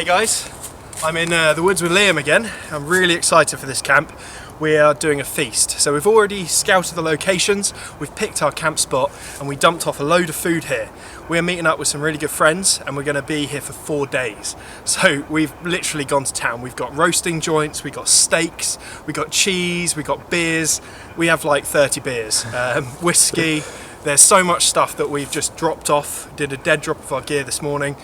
guys, I'm in the woods with Liam again. I'm really excited for this camp. We are doing a feast. So we've already scouted the locations, we've picked our camp spot, and we dumped off a load of food here. We're meeting up with some really good friends and we're going to be here for 4 days. So we've literally gone to town. We've got roasting joints, we've got steaks, we've got cheese, we've got beers. We have like 30 beers, whiskey. There's so much stuff that we've just dropped off. Did a dead drop of our gear this morning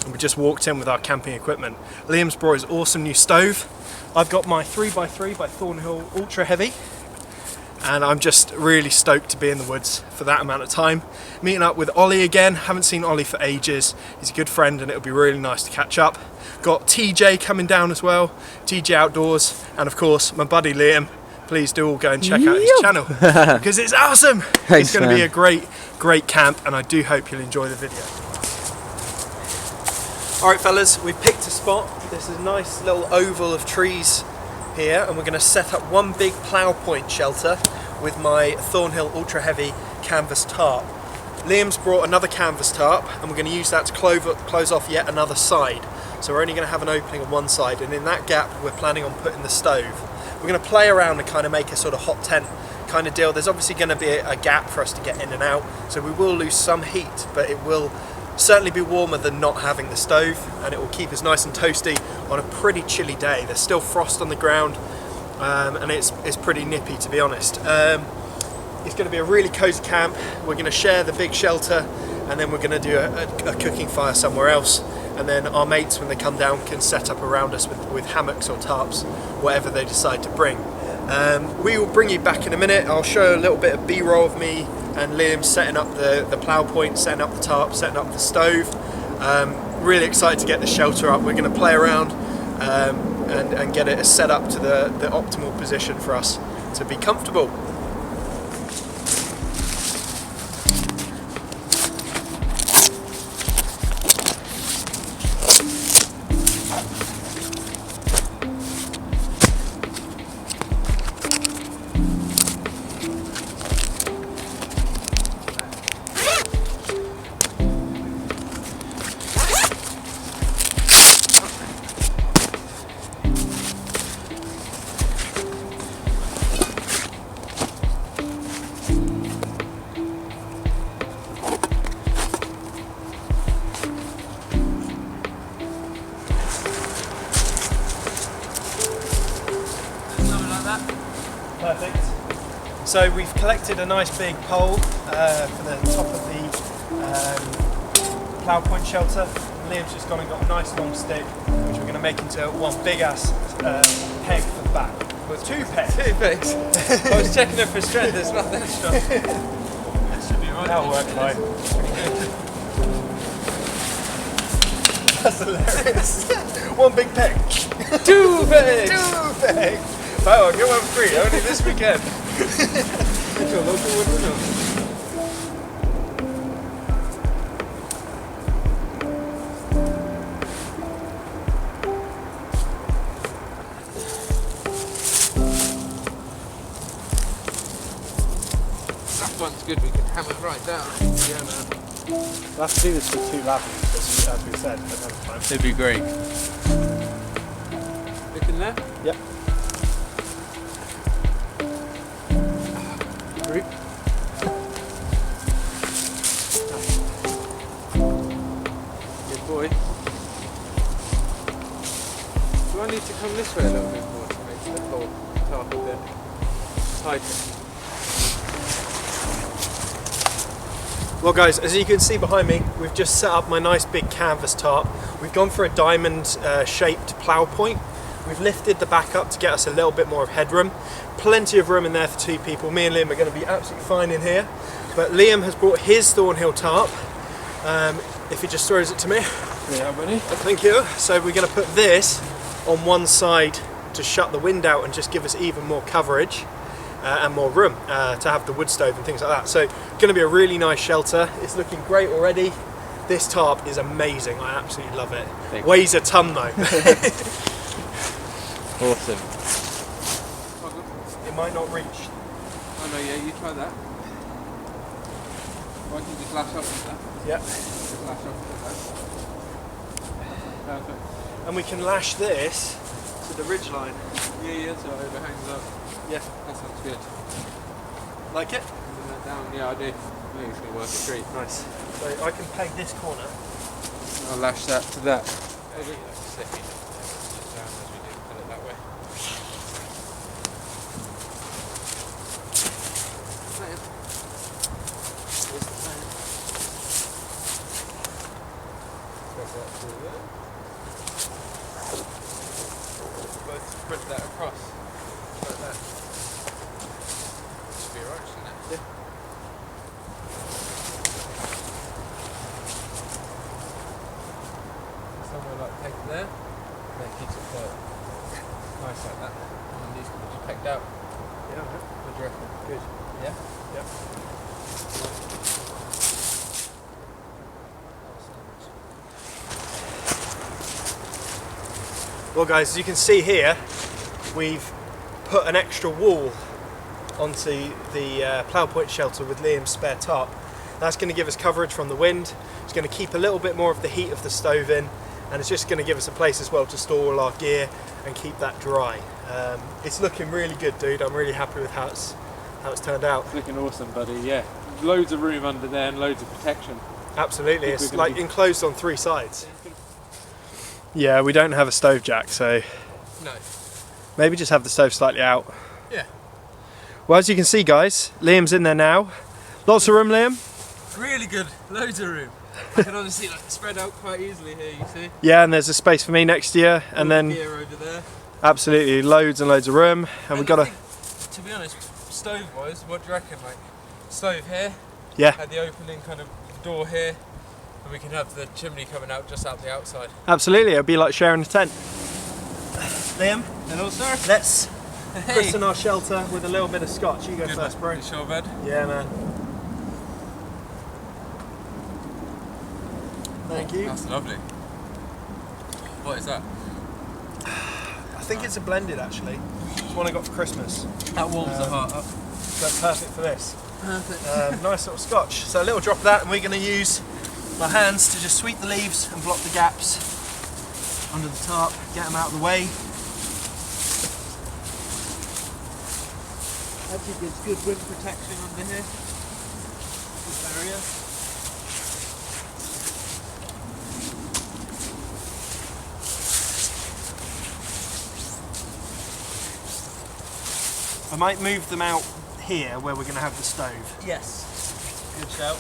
and we just walked in with our camping equipment. Liam's brought his awesome new stove. I've got my 3x3 by Thornhill Ultra Heavy, and I'm just really stoked to be in the woods for that amount of time. Meeting up with Ollie again. Haven't seen Ollie for ages. He's a good friend and it'll be really nice to catch up. Got TJ coming down as well, TJ Outdoors, and of course my buddy Liam. Please do all go and check out his channel because it's awesome. Thanks, it's going to be a great camp, and I do hope you'll enjoy the video. Alright fellas, we've picked a spot. There's a nice little oval of trees here, and we're going to set up one big plough point shelter with my Thornhill Ultra Heavy canvas tarp. Liam's brought another canvas tarp and we're going to use that to close off yet another side. So we're only going to have an opening on one side, and in that gap we're planning on putting the stove. We're going to play around and kind of make a sort of hot tent kind of deal. There's obviously going to be a gap for us to get in and out, so we will lose some heat, but it will certainly be warmer than not having the stove, and it will keep us nice and toasty on a pretty chilly day. There's still frost on the ground, and it's pretty nippy, to be honest. It's going to be a really cozy camp. We're going to share the big shelter, and then we're going to do a cooking fire somewhere else, and then our mates, when they come down, can set up around us with hammocks or tarps, whatever they decide to bring. We will bring you back in a minute. I'll show a little bit of B-roll of me and Liam setting up the plough point, setting up the tarp, setting up the stove. Really excited to get the shelter up. We're going to play around and get it set up to the optimal position for us to be comfortable. Perfect. So we've collected a nice big pole for the top of the plough point shelter. Liam's just gone and got a nice long stick, which we're going to make into one big ass peg for the back. Well, 2 pegs. 2 pegs. I was checking it for strength. It's not that strong. That should be right. That'll work fine. That's hilarious. 1 big peg. 2 pegs. 2 pegs. Oh, I'll get 1 free, only this weekend. It's your local woodworker. That one's good, we can hammer it right down. Yeah, man. We'll have to do this with 2 lavalies, as we said another time. It'd be great. Look in there? Yep. Good boy. Do I need to come this way a little bit more to make the whole tarp a bit tighter? Well guys, as you can see behind me, we've just set up my nice big canvas tarp. We've gone for a diamond shaped plough point. We've lifted the back up to get us a little bit more of headroom. Plenty of room in there for 2 people. Me and Liam are going to be absolutely fine in here. But Liam has brought his Thornhill tarp. If he just throws it to me. Yeah, ready? Thank you. So we're going to put this on one side to shut the wind out and just give us even more coverage and more room to have the wood stove and things like that. So going to be a really nice shelter. It's looking great already. This tarp is amazing. I absolutely love it. Thanks. Weighs a ton though. Awesome. It might not reach. Oh no, yeah, you try that. Or I can just lash up with that. Yep. Just lash up with that. Perfect. and we can lash this to the ridge line. Yeah, so it overhangs up. Yeah. That sounds good. Like it? Bring that down. Yeah, I do. I think it's going to work a treat. Nice. So I can peg this corner. I'll lash that to that. Maybe that's slippy. Just down as we do. Put it that way. Here's the plan. Spread that through there. Both spread that across. Like that. Should be alright, shouldn't it? Yeah. Somewhere like pegged there, and that keeps it quite nice like that. And then these can be just pegged out. Yeah. What do you reckon? Good. Yeah? Yep. Well guys, as you can see here, we've put an extra wall onto the plough point shelter with Liam's spare tarp. That's going to give us coverage from the wind. It's going to keep a little bit more of the heat of the stove in, and it's just going to give us a place as well to store all our gear and keep that dry. It's looking really good, dude. I'm really happy with how it's turned out. It's looking awesome, buddy, yeah. Loads of room under there and loads of protection. Absolutely, it's like enclosed on 3 sides. Yeah, we don't have a stove jack, so No. maybe just have the stove slightly out. Yeah. Well, as you can see guys, Liam's in there now. Lots of room, Liam? Really good, loads of room. I can honestly spread out quite easily here, you see. Yeah, and there's a space for me next to you, and then gear over there. absolutely loads and loads of room, and we've got to be honest, stove-wise, what do you reckon? Like, stove here, yeah, at the opening, kind of door here, and we can have the chimney coming out just out the outside. absolutely. It'd be like sharing a tent. Liam, hello, sir. let's christen our shelter with a little bit of scotch. You go first, bro. You sure, bud? Yeah, man. Thank you. That's lovely. What is that? I think it's a blended actually. It's one I got for Christmas. That warms the heart up. That's perfect for this. Perfect. Nice little scotch. So a little drop of that, and we're going to use my hands to just sweep the leaves and block the gaps under the tarp, get them out of the way. Actually gives good wind protection under here. Good barrier. I might move them out here where we're going to have the stove. Yes. Good shout.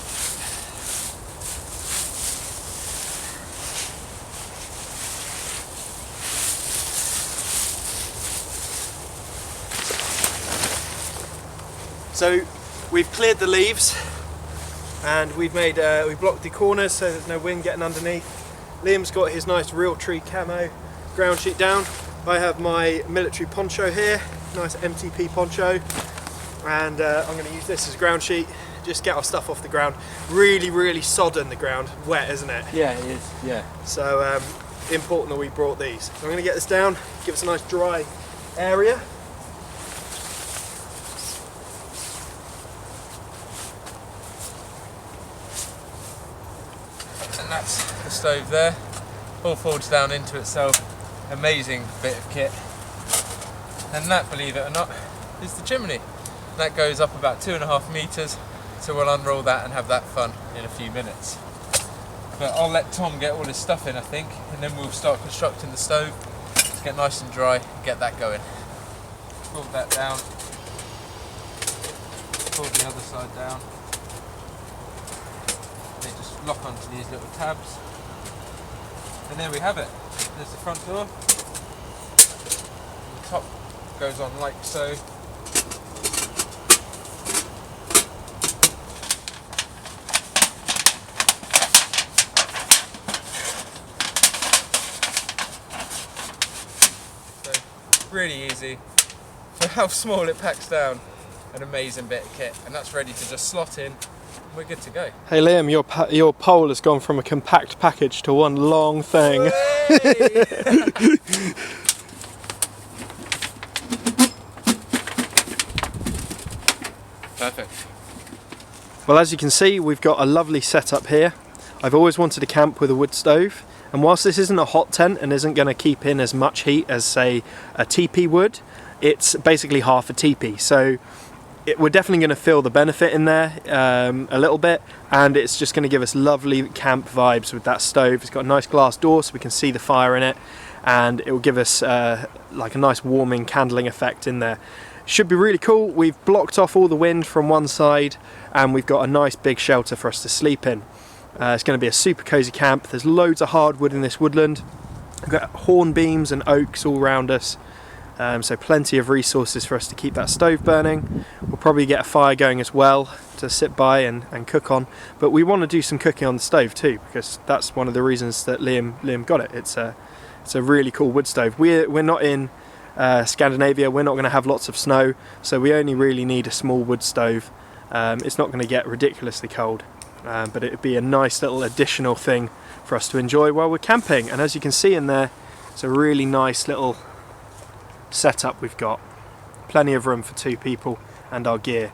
So we've cleared the leaves and we've blocked the corners so there's no wind getting underneath. Liam's got his nice real tree camo ground sheet down. I have my military poncho here, nice MTP poncho, and I'm going to use this as a ground sheet. Just get our stuff off the ground. Really sodden the ground, wet, isn't it? Yeah, it is. Yeah. So important that we brought these. So I'm going to get this down, give us a nice dry area. And that's the stove there, all folds down into itself. Amazing bit of kit. And that, believe it or not, is the chimney. That goes up about 2.5 meters, so we'll unroll that and have that fun in a few minutes. But I'll let Tom get all his stuff in, I think, and then we'll start constructing the stove to get nice and dry and get that going. Fold that down, fold the other side down. They just lock onto these little tabs, and there we have it. There's the front door, and the top goes on like so. So really easy for how small it packs down. An amazing bit of kit, and that's ready to just slot in. We're good to go. Hey Liam, your pole has gone from a compact package to one long thing. Perfect. Well, as you can see, we've got a lovely setup here. I've always wanted to camp with a wood stove, And whilst this isn't a hot tent and isn't going to keep in as much heat as, say, a teepee would, it's basically half a teepee. So we're definitely going to feel the benefit in there a little bit, and it's just going to give us lovely camp vibes with that stove. It's got a nice glass door so we can see the fire in it, and it will give us like a nice warming candling effect in there. Should be really cool. We've blocked off all the wind from one side, and we've got a nice big shelter for us to sleep in. It's going to be a super cozy camp. There's loads of hardwood in this woodland. We've got hornbeams and oaks all around us, so plenty of resources for us to keep that stove burning. We'll probably get a fire going as well to sit by and cook on, but we want to do some cooking on the stove too, because that's one of the reasons that Liam got it. It's a really cool wood stove. We're not in Scandinavia, we're not going to have lots of snow, so we only really need a small wood stove. It's not going to get ridiculously cold, but it would be a nice little additional thing for us to enjoy while we're camping. And as you can see in there, it's a really nice little setup we've got. Plenty of room for 2 people and our gear.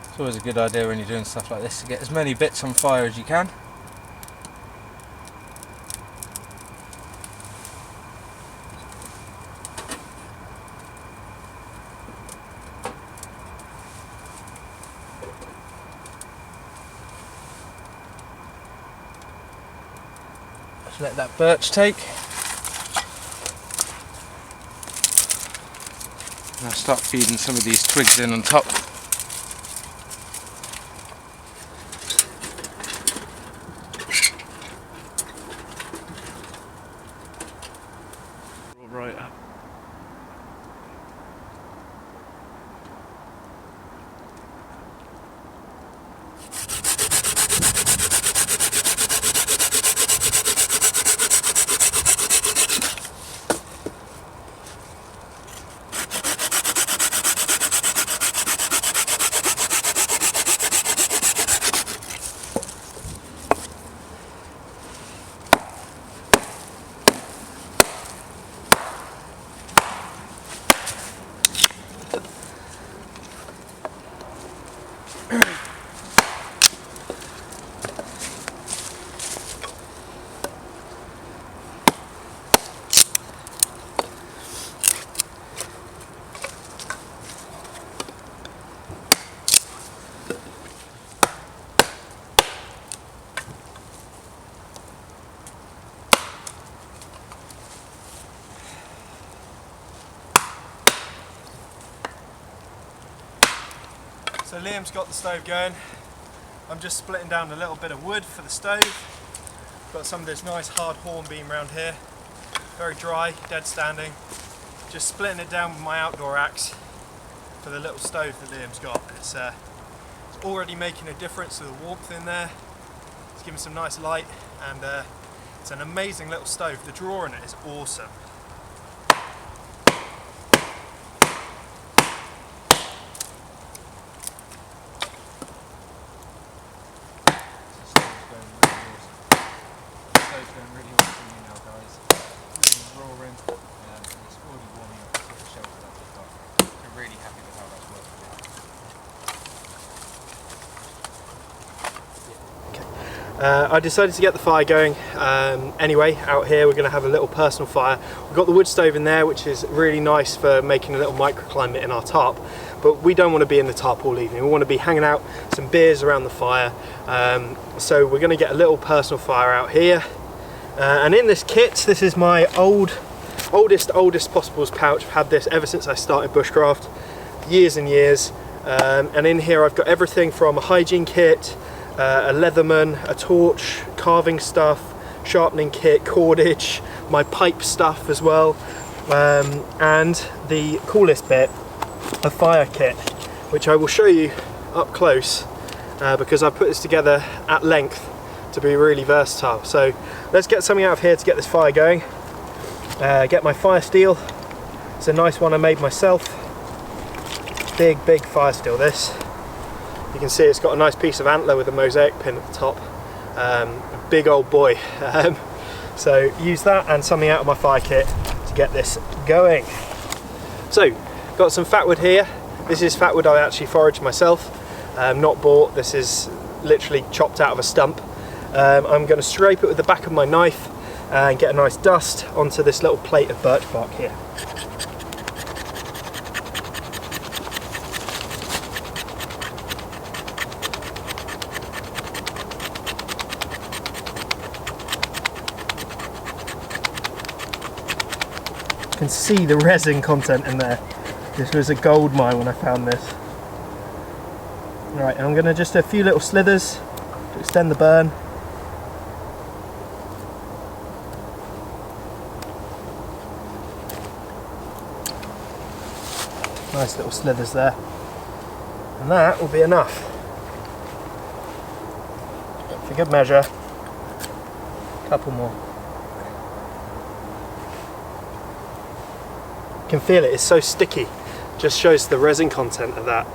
It's always a good idea when you're doing stuff like this to get as many bits on fire as you can. Just let that birch take. And I'll start feeding some of these twigs in on top. Right up. So Liam's got the stove going. I'm just splitting down a little bit of wood for the stove. Got some of this nice hard hornbeam around here. Very dry, dead standing. Just splitting it down with my outdoor axe for the little stove that Liam's got. It's already making a difference to the warmth in there. It's giving some nice light, and it's an amazing little stove. The drawer in it is awesome. I decided to get the fire going anyway. Out here we're going to have a little personal fire. We've got the wood stove in there, which is really nice for making a little microclimate in our tarp, but we don't want to be in the tarp all evening. We want to be hanging out, some beers around the fire, so we're going to get a little personal fire out here. And in this kit, this is my oldest Possibles pouch. I've had this ever since I started Bushcraft, years and years, and in here I've got everything from a hygiene kit, a Leatherman, a torch, carving stuff, sharpening kit, cordage, my pipe stuff as well, and the coolest bit, a fire kit, which I will show you up close because I put this together at length to be really versatile. So let's get something out of here to get this fire going. Get my fire steel. It's a nice one I made myself. Big fire steel this. You can see it's got a nice piece of antler with a mosaic pin at the top. Big old boy. So use that and something out of my fire kit to get this going. So got some fat wood here. This is fat wood I actually foraged myself, not bought. This is literally chopped out of a stump. I'm going to scrape it with the back of my knife and get a nice dust onto this little plate of birch bark here. You can see the resin content in there. This was a gold mine when I found this. Right, I'm going to just do a few little slithers to extend the burn. Nice little slithers there. And that will be enough. For good measure, a couple more. You can feel it, it's so sticky. Just shows the resin content of that.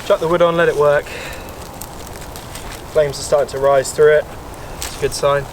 Chuck the wood on, let it work. Flames are starting to rise through it. It's a good sign.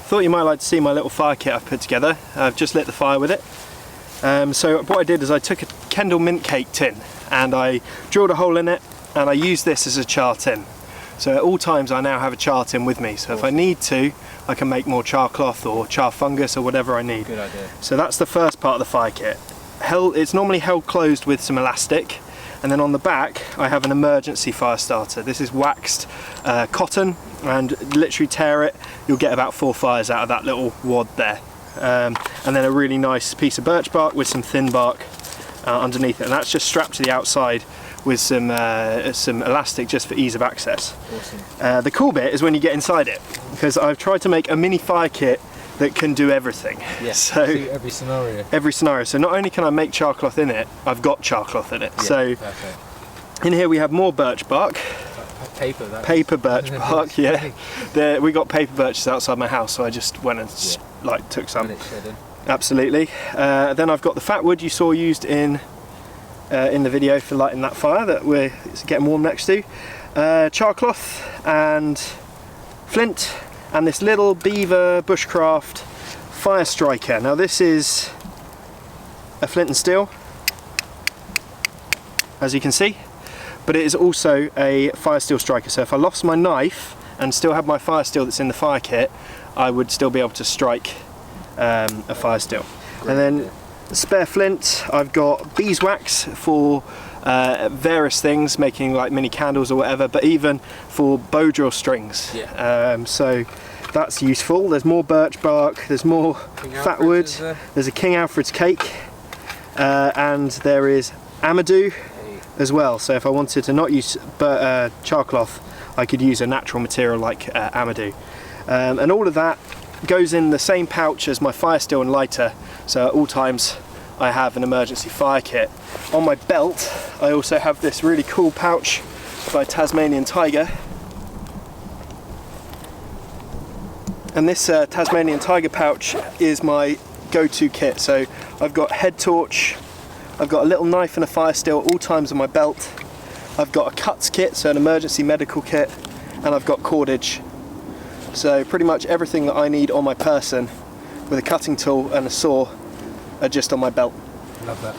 Thought you might like to see my little fire kit I've put together. I've just lit the fire with it. So what I did is I took a Kendall mint cake tin and I drilled a hole in it and I used this as a char tin. So at all times I now have a char tin with me, so if I need to I can make more char cloth or char fungus or whatever I need. Good idea. So that's the first part of the fire kit. It's normally held closed with some elastic, and then on the back I have an emergency fire starter. This is waxed cotton, and literally tear it, you'll get about 4 fires out of that little wad there. And then a really nice piece of birch bark with some thin bark underneath it, and that's just strapped to the outside with some elastic just for ease of access. Awesome. The cool bit is when you get inside it, because I've tried to make a mini fire kit that can do everything. Yes, so every scenario. Every scenario. So not only can I make char cloth in it, I've got char cloth in it. Yeah, so perfect. In here we have more birch bark. Paper birch bark, yeah. We got paper birches outside my house, so I just went and took some. Absolutely. Then I've got the fat wood you saw used in the video for lighting that fire that we're getting warm next to. Char cloth and flint, and this little Beaver Bushcraft fire striker. Now this is a flint and steel, as you can see, but it is also a fire steel striker, so if I lost my knife and still had my fire steel that's in the fire kit, I would still be able to strike a fire steel. Great. And then spare flint, I've got beeswax for various things, making like mini candles or whatever, but even for bow drill strings. Yeah. So that's useful. There's more birch bark, there's more fat wood, there's a King Alfred's cake, and there is amadou as well. So if I wanted to not use char cloth, I could use a natural material like amadou. And all of that goes in the same pouch as my fire steel and lighter, so at all times I have an emergency fire kit. On my belt I also have this really cool pouch by Tasmanian Tiger, and this Tasmanian Tiger pouch is my go-to kit. So I've got head torch, I've got a little knife and a fire steel at all times on my belt. I've got a cuts kit, so an emergency medical kit, and I've got cordage. So pretty much everything that I need on my person with a cutting tool and a saw are just on my belt. Love that.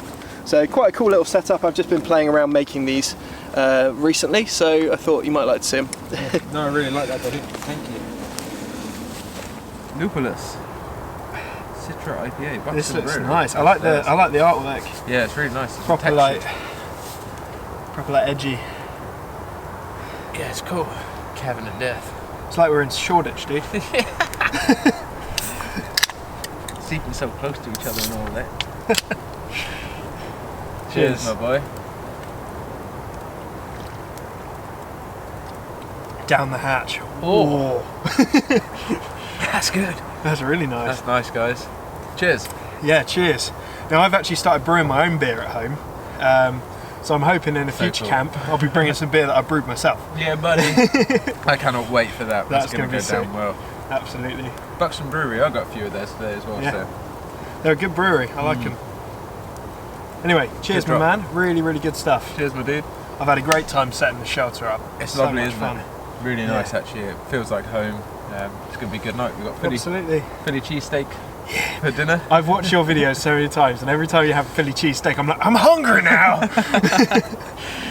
So quite a cool little setup. I've just been playing around making these recently, so I thought you might like to see them. No, I really like that, buddy. Thank you. Lupulus. Citra IPA. This looks Brew. nice. I like the artwork. Yeah, it's really nice. It's Proper like edgy. Yeah, it's cool. Cavern of Death. It's like we're in Shoreditch, dude. Sleeping so close to each other and all that. Cheers, my boy. Down the hatch. Oh. That's good. That's really nice. That's nice, guys. Cheers. Yeah, cheers. Now I've actually started brewing my own beer at home. So I'm hoping in a future camp I'll be bringing some beer that I brewed myself. Yeah, buddy. I cannot wait for that. That's going to go down well. Absolutely. Buxton Brewery, I got a few of theirs today as well. Yeah. So. They're a good brewery. I like them. Anyway, cheers, my man. Really, really good stuff. Cheers, my dude. I've had a great time setting the shelter up. It's so lovely, much isn't fun. it? Really nice, actually. It feels like home. It's going to be a good night. We've got Philly cheesesteak for dinner. I've watched your videos so many times, and every time you have Philly cheesesteak, I'm like, I'm hungry now.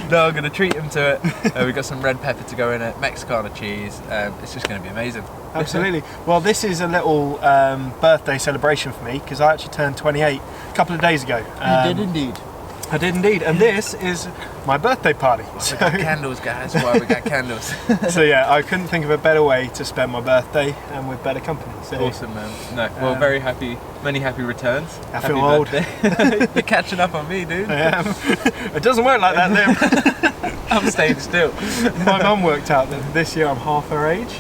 No, I'm going to treat him to it. We've got some red pepper to go in it, Mexicana cheese. It's just going to be amazing. Absolutely. Well, this is a little birthday celebration for me because I actually turned 28 a couple of days ago. You did indeed. I did indeed, and this is my birthday party. Well, we got candles, guys. Why we got candles? So yeah, I couldn't think of a better way to spend my birthday and with better company. So, awesome, man. No, well, very happy. Many happy returns. I feel old. You're catching up on me, dude. I am. It doesn't work like that, Liam. I'm staying still. My mum worked out that this year I'm half her age.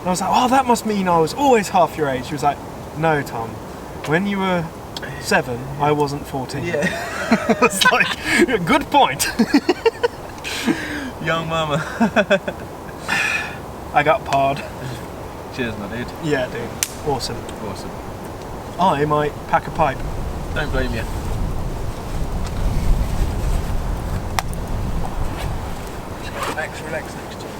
And I was like, oh, that must mean I was always half your age. She was like, no, Tom. When you were 7, I wasn't 14. Yeah. I was like, good point. Young mama. I got pard. Cheers, my dude. Yeah, dude. Awesome. Awesome. I might pack a pipe. Don't blame you. Relax next to you.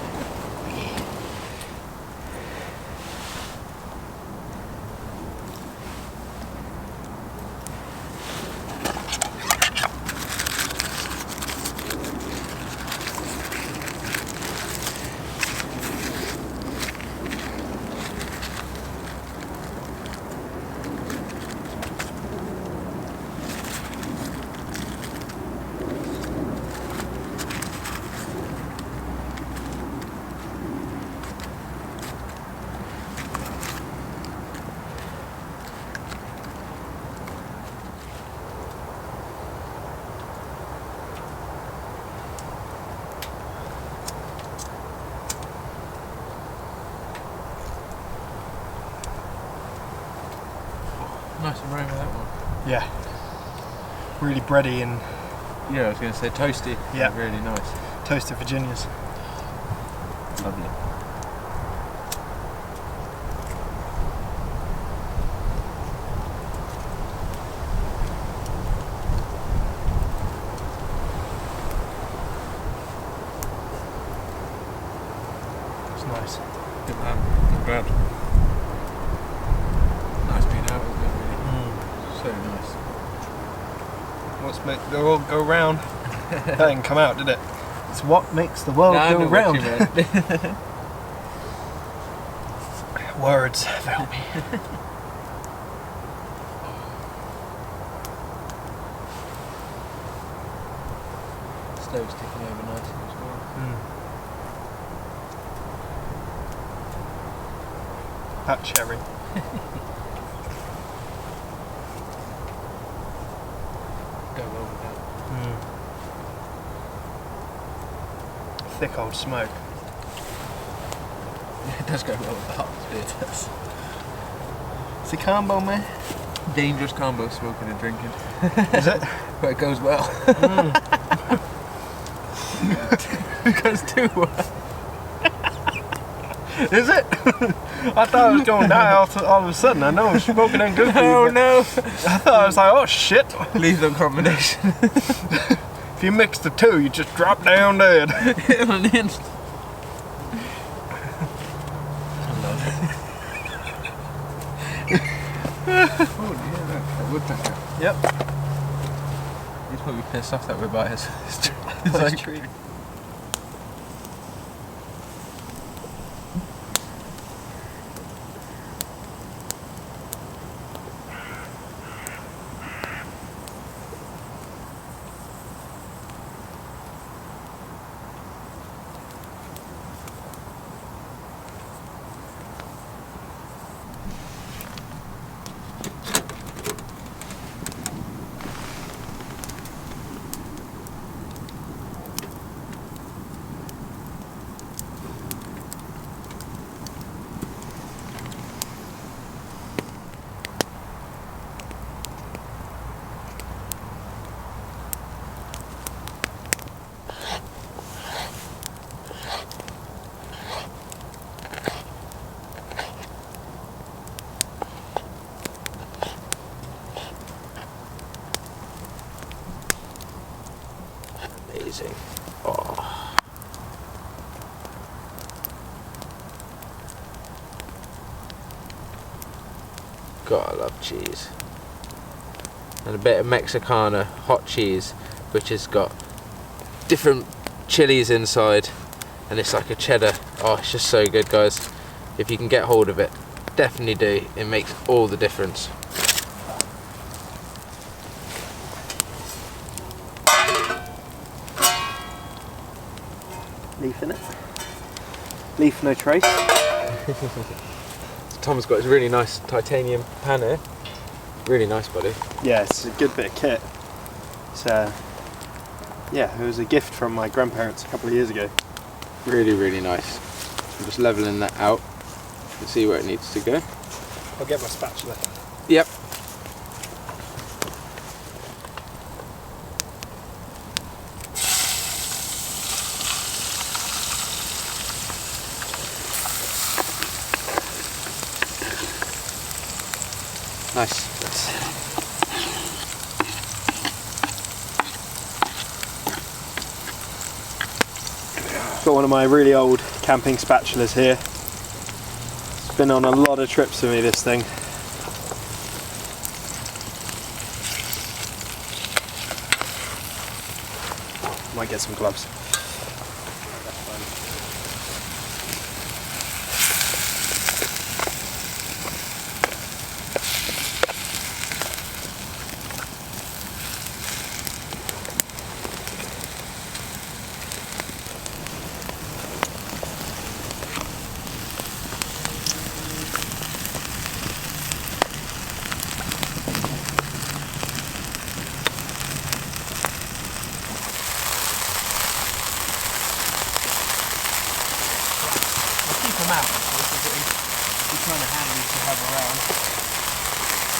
Nice and aroma, that one. Yeah. Really bready and Yeah, I was going to say toasty. Yeah. Really nice. toasted Virginias. Lovely. It's nice. Good man. I'm glad. Nice being out, isn't it, really? So nice. They all go round. That didn't come out, did it? It's what makes the world go round. Words fail me. Stove's ticking over nicely as well. That cherry. Go well with that. Thick old smoke. It does go well with the Tarps beer test. It's a combo, man. Dangerous combo, smoking and drinking. Is it? But it goes well. It goes too well. Is it? I thought I was going to die all of a sudden. I know smoking ain't good for you. Oh no! I thought I was like, oh shit. Lethal combination. If you mix the two, you just drop down dead. In an instant. Oh dear, woodpecker. Yep. He's probably pissed off that we're by his tree. Amazing. Oh. God, I love cheese. And a bit of Mexicana hot cheese, which has got different chilies inside, and it's like a cheddar. Oh, it's just so good, guys. If you can get hold of it, definitely do. It makes all the difference. Leaf in it. Leaf, no trace. Tom's got his really nice titanium pan here. Really nice, buddy. Yeah, it's a good bit of kit. It's yeah, it was a gift from my grandparents a couple of years ago. Really, really nice. I'm just leveling that out to see where it needs to go. I'll get my spatula. Yep. Nice. Got one of my really old camping spatulas here. It's been on a lot of trips for me, this thing. Might get some gloves.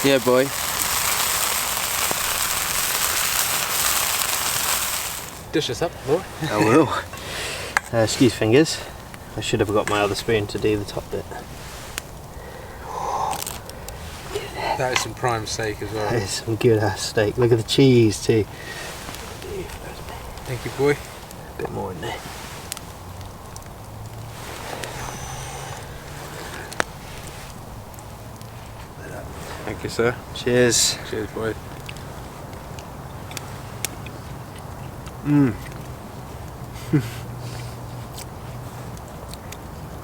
Yeah, boy. Dish us up, boy. I will. Excuse fingers. I should have got my other spoon to do the top bit. That is some prime steak as well. That is some good ass steak. Look at the cheese too. Thank you, boy. A bit more in there. Thank you, sir. Cheers. Cheers, boy.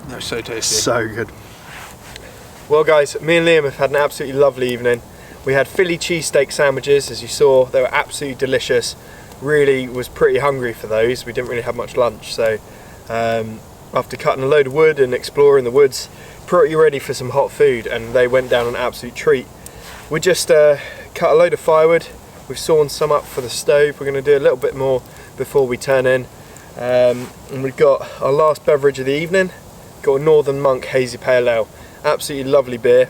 They're so tasty. So good. Well guys, me and Liam have had an absolutely lovely evening. We had Philly cheesesteak sandwiches, as you saw. They were absolutely delicious. Really was pretty hungry for those. We didn't really have much lunch, so after cutting a load of wood and exploring the woods, pretty ready for some hot food, and they went down an absolute treat. We just cut a load of firewood. We've sawn some up for the stove. We're going to do a little bit more before we turn in. And we've got our last beverage of the evening. Got a Northern Monk Hazy Pale Ale. Absolutely lovely beer.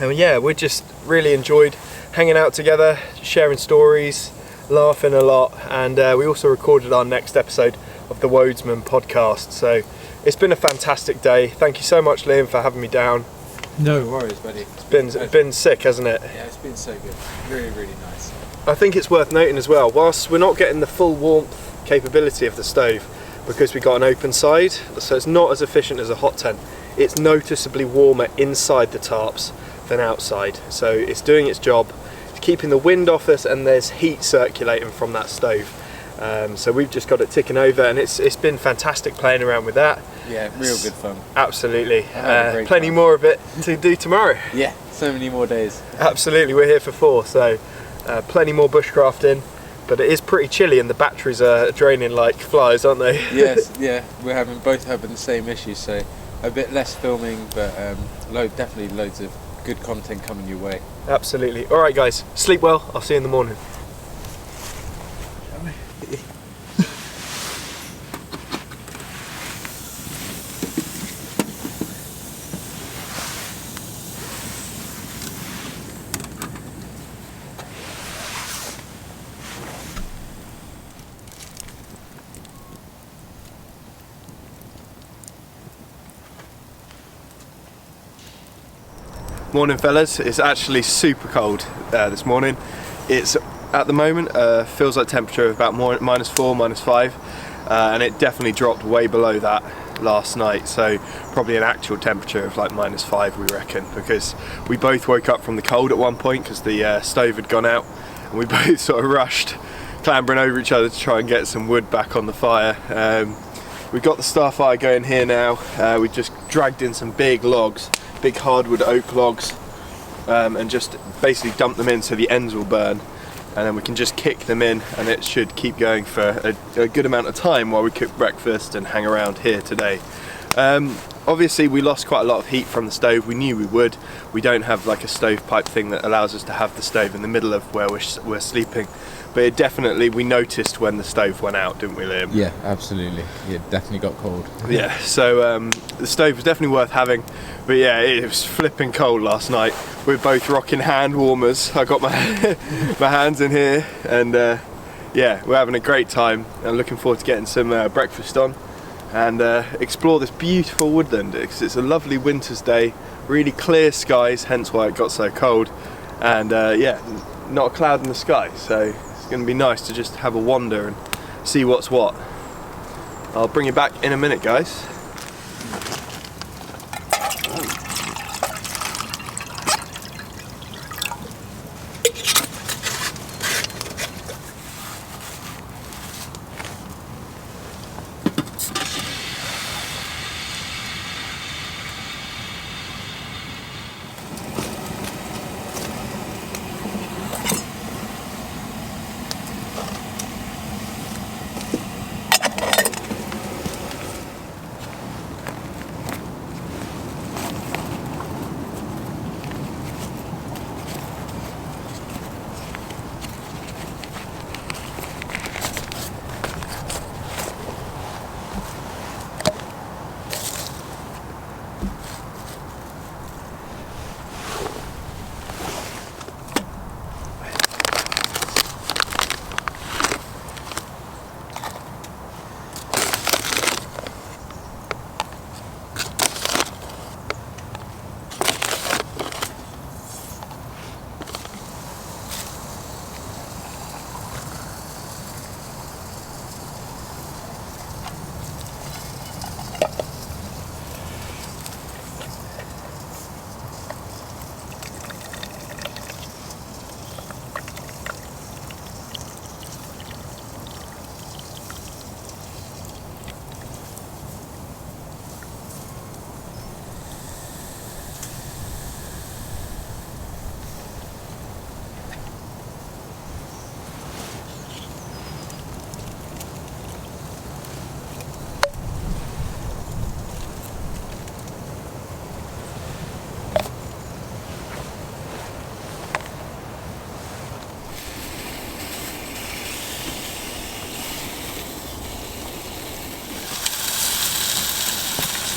And yeah, we just really enjoyed hanging out together, sharing stories, laughing a lot, and we also recorded our next episode of the Wodesman podcast. So it's been a fantastic day. Thank you so much, Liam, for having me down. No worries, buddy. It's been sick, hasn't it? Yeah, it's been so good. Really, really nice. I think it's worth noting as well, whilst we're not getting the full warmth capability of the stove because we got an open side, so it's not as efficient as a hot tent, it's noticeably warmer inside the tarps than outside. So it's doing its job, it's keeping the wind off us, and there's heat circulating from that stove. So we've just got it ticking over, and it's been fantastic playing around with that. Yeah, real good fun. Absolutely. Plenty time. more of it to do tomorrow. Yeah, so many more days. Absolutely, we're here for 4, so plenty more bushcrafting, but it is pretty chilly and the batteries are draining like flies, aren't they? Yes, yeah, we're both having the same issue, so a bit less filming, but definitely loads of good content coming your way. Absolutely. All right, guys, sleep well. I'll see you in the morning. Morning, fellas. It's actually super cold this morning. It's at the moment feels like temperature of about -4, -5, and it definitely dropped way below that last night. So probably an actual temperature of like -5, we reckon, because we both woke up from the cold at one point because the stove had gone out, and we both sort of rushed, clambering over each other to try and get some wood back on the fire. We've got the starfire going here now. We just dragged in some big logs, big hardwood oak logs, and just basically dump them in so the ends will burn, and then we can just kick them in, and it should keep going for a good amount of time while we cook breakfast and hang around here today. Obviously we lost quite a lot of heat from the stove. We knew we would. We don't have like a stovepipe thing that allows us to have the stove in the middle of where we're sleeping, but it definitely, we noticed when the stove went out, didn't we, Liam? Yeah, absolutely. It definitely got cold. Yeah, so the stove was definitely worth having, but yeah, it was flipping cold last night. We're both rocking hand warmers. I got my my hands in here, and yeah, we're having a great time. I'm looking forward to getting some breakfast on and explore this beautiful woodland, because it's a lovely winter's day, really clear skies, hence why it got so cold, and yeah, not a cloud in the sky, so it's going to be nice to just have a wander and see what's what. I'll bring you back in a minute, guys.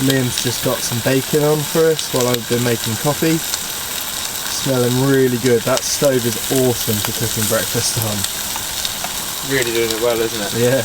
Liam's just got some bacon on for us while I've been making coffee. Smelling really good. That stove is awesome for cooking breakfast on. Really doing it well, isn't it? Yeah.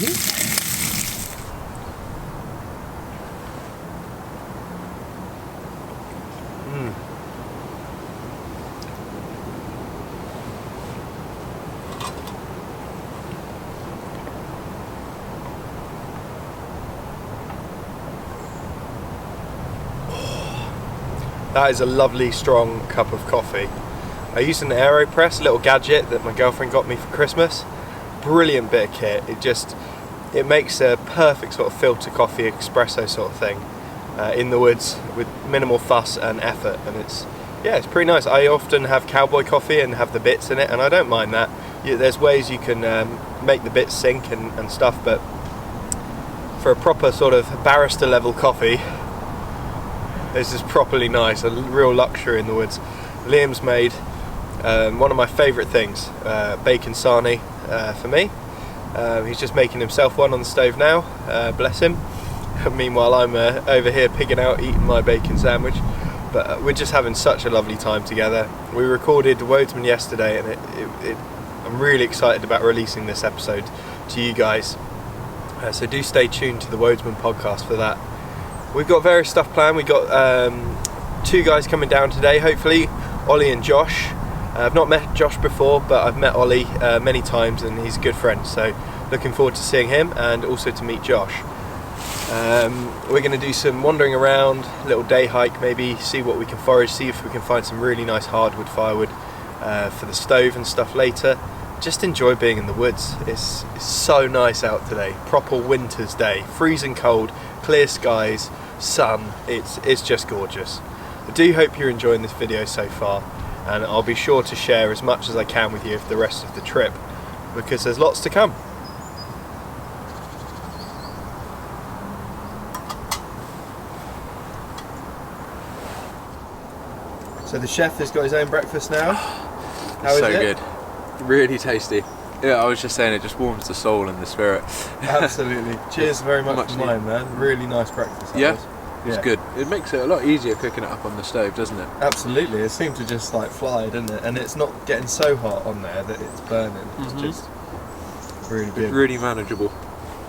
That is a lovely strong cup of coffee. I used an AeroPress, a little gadget that my girlfriend got me for Christmas. Brilliant bit of kit. It makes a perfect sort of filter coffee espresso sort of thing in the woods with minimal fuss and effort, and it's pretty nice. I often have cowboy coffee and have the bits in it, and I don't mind that. There's ways you can make the bits sink and stuff, but for a proper sort of barrister level coffee, this is properly nice, a real luxury in the woods. Liam's made one of my favourite things, bacon sarnie for me. He's just making himself one on the stove now, bless him. Meanwhile I'm over here pigging out eating my bacon sandwich. But we're just having such a lovely time together. We recorded Wodesman yesterday, and I'm really excited about releasing this episode to you guys. So do stay tuned to the Wodesman podcast for that. We've got various stuff planned. We've got 2 guys coming down today, hopefully, Ollie and Josh. I've not met Josh before, but I've met Ollie many times, and he's a good friend. So looking forward to seeing him, and also to meet Josh. We're going to do some wandering around, a little day hike maybe, see what we can forage, see if we can find some really nice hardwood firewood for the stove and stuff later. Just enjoy being in the woods. It's so nice out today, proper winter's day, freezing cold, clear skies, sun, it's just gorgeous. I do hope you're enjoying this video so far, and I'll be sure to share as much as I can with you for the rest of the trip, because there's lots to come. So the chef has got his own breakfast now. How is so it? Good. Really tasty. Yeah, I was just saying, it just warms the soul and the spirit. Absolutely. Cheers very much for mine, man. Really nice breakfast. Yeah? It's good. It makes it a lot easier cooking it up on the stove, doesn't it? Absolutely. It seemed to just like fly, didn't it? And it's not getting so hot on there that it's burning. It's just really good. It's really manageable.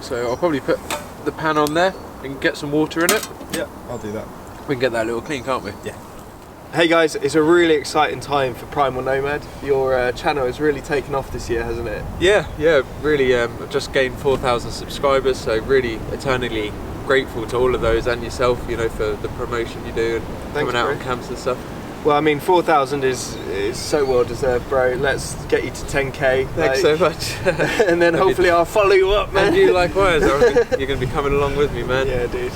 So I'll probably put the pan on there and get some water in it. Yeah, I'll do that. We can get that a little clean, can't we? Yeah. Hey guys, it's a really exciting time for Primal Nomad. Your channel has really taken off this year, hasn't it? Yeah, really. I've just gained 4,000 subscribers, so really eternally grateful to all of those and yourself, for the promotion you do and coming out on camps and stuff. Well, I mean, 4,000 is so well deserved, bro. Let's get you to 10k. Thanks so much. And then hopefully I'll follow you up, man. And you likewise. I reckon you're going to be coming along with me, man. Yeah, dude.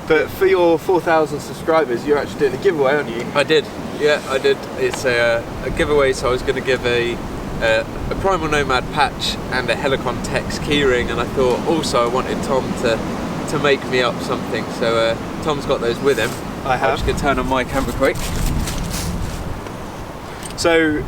But for your 4,000 subscribers, you're actually doing a giveaway, aren't you? I did. Yeah, I did. It's a giveaway, so I was going to give a Primal Nomad patch and a Helicon Tex keyring, and I thought also I wanted Tom to make me up something. So Tom's got those with him. I have. I'm just going to turn on my camera quick. So,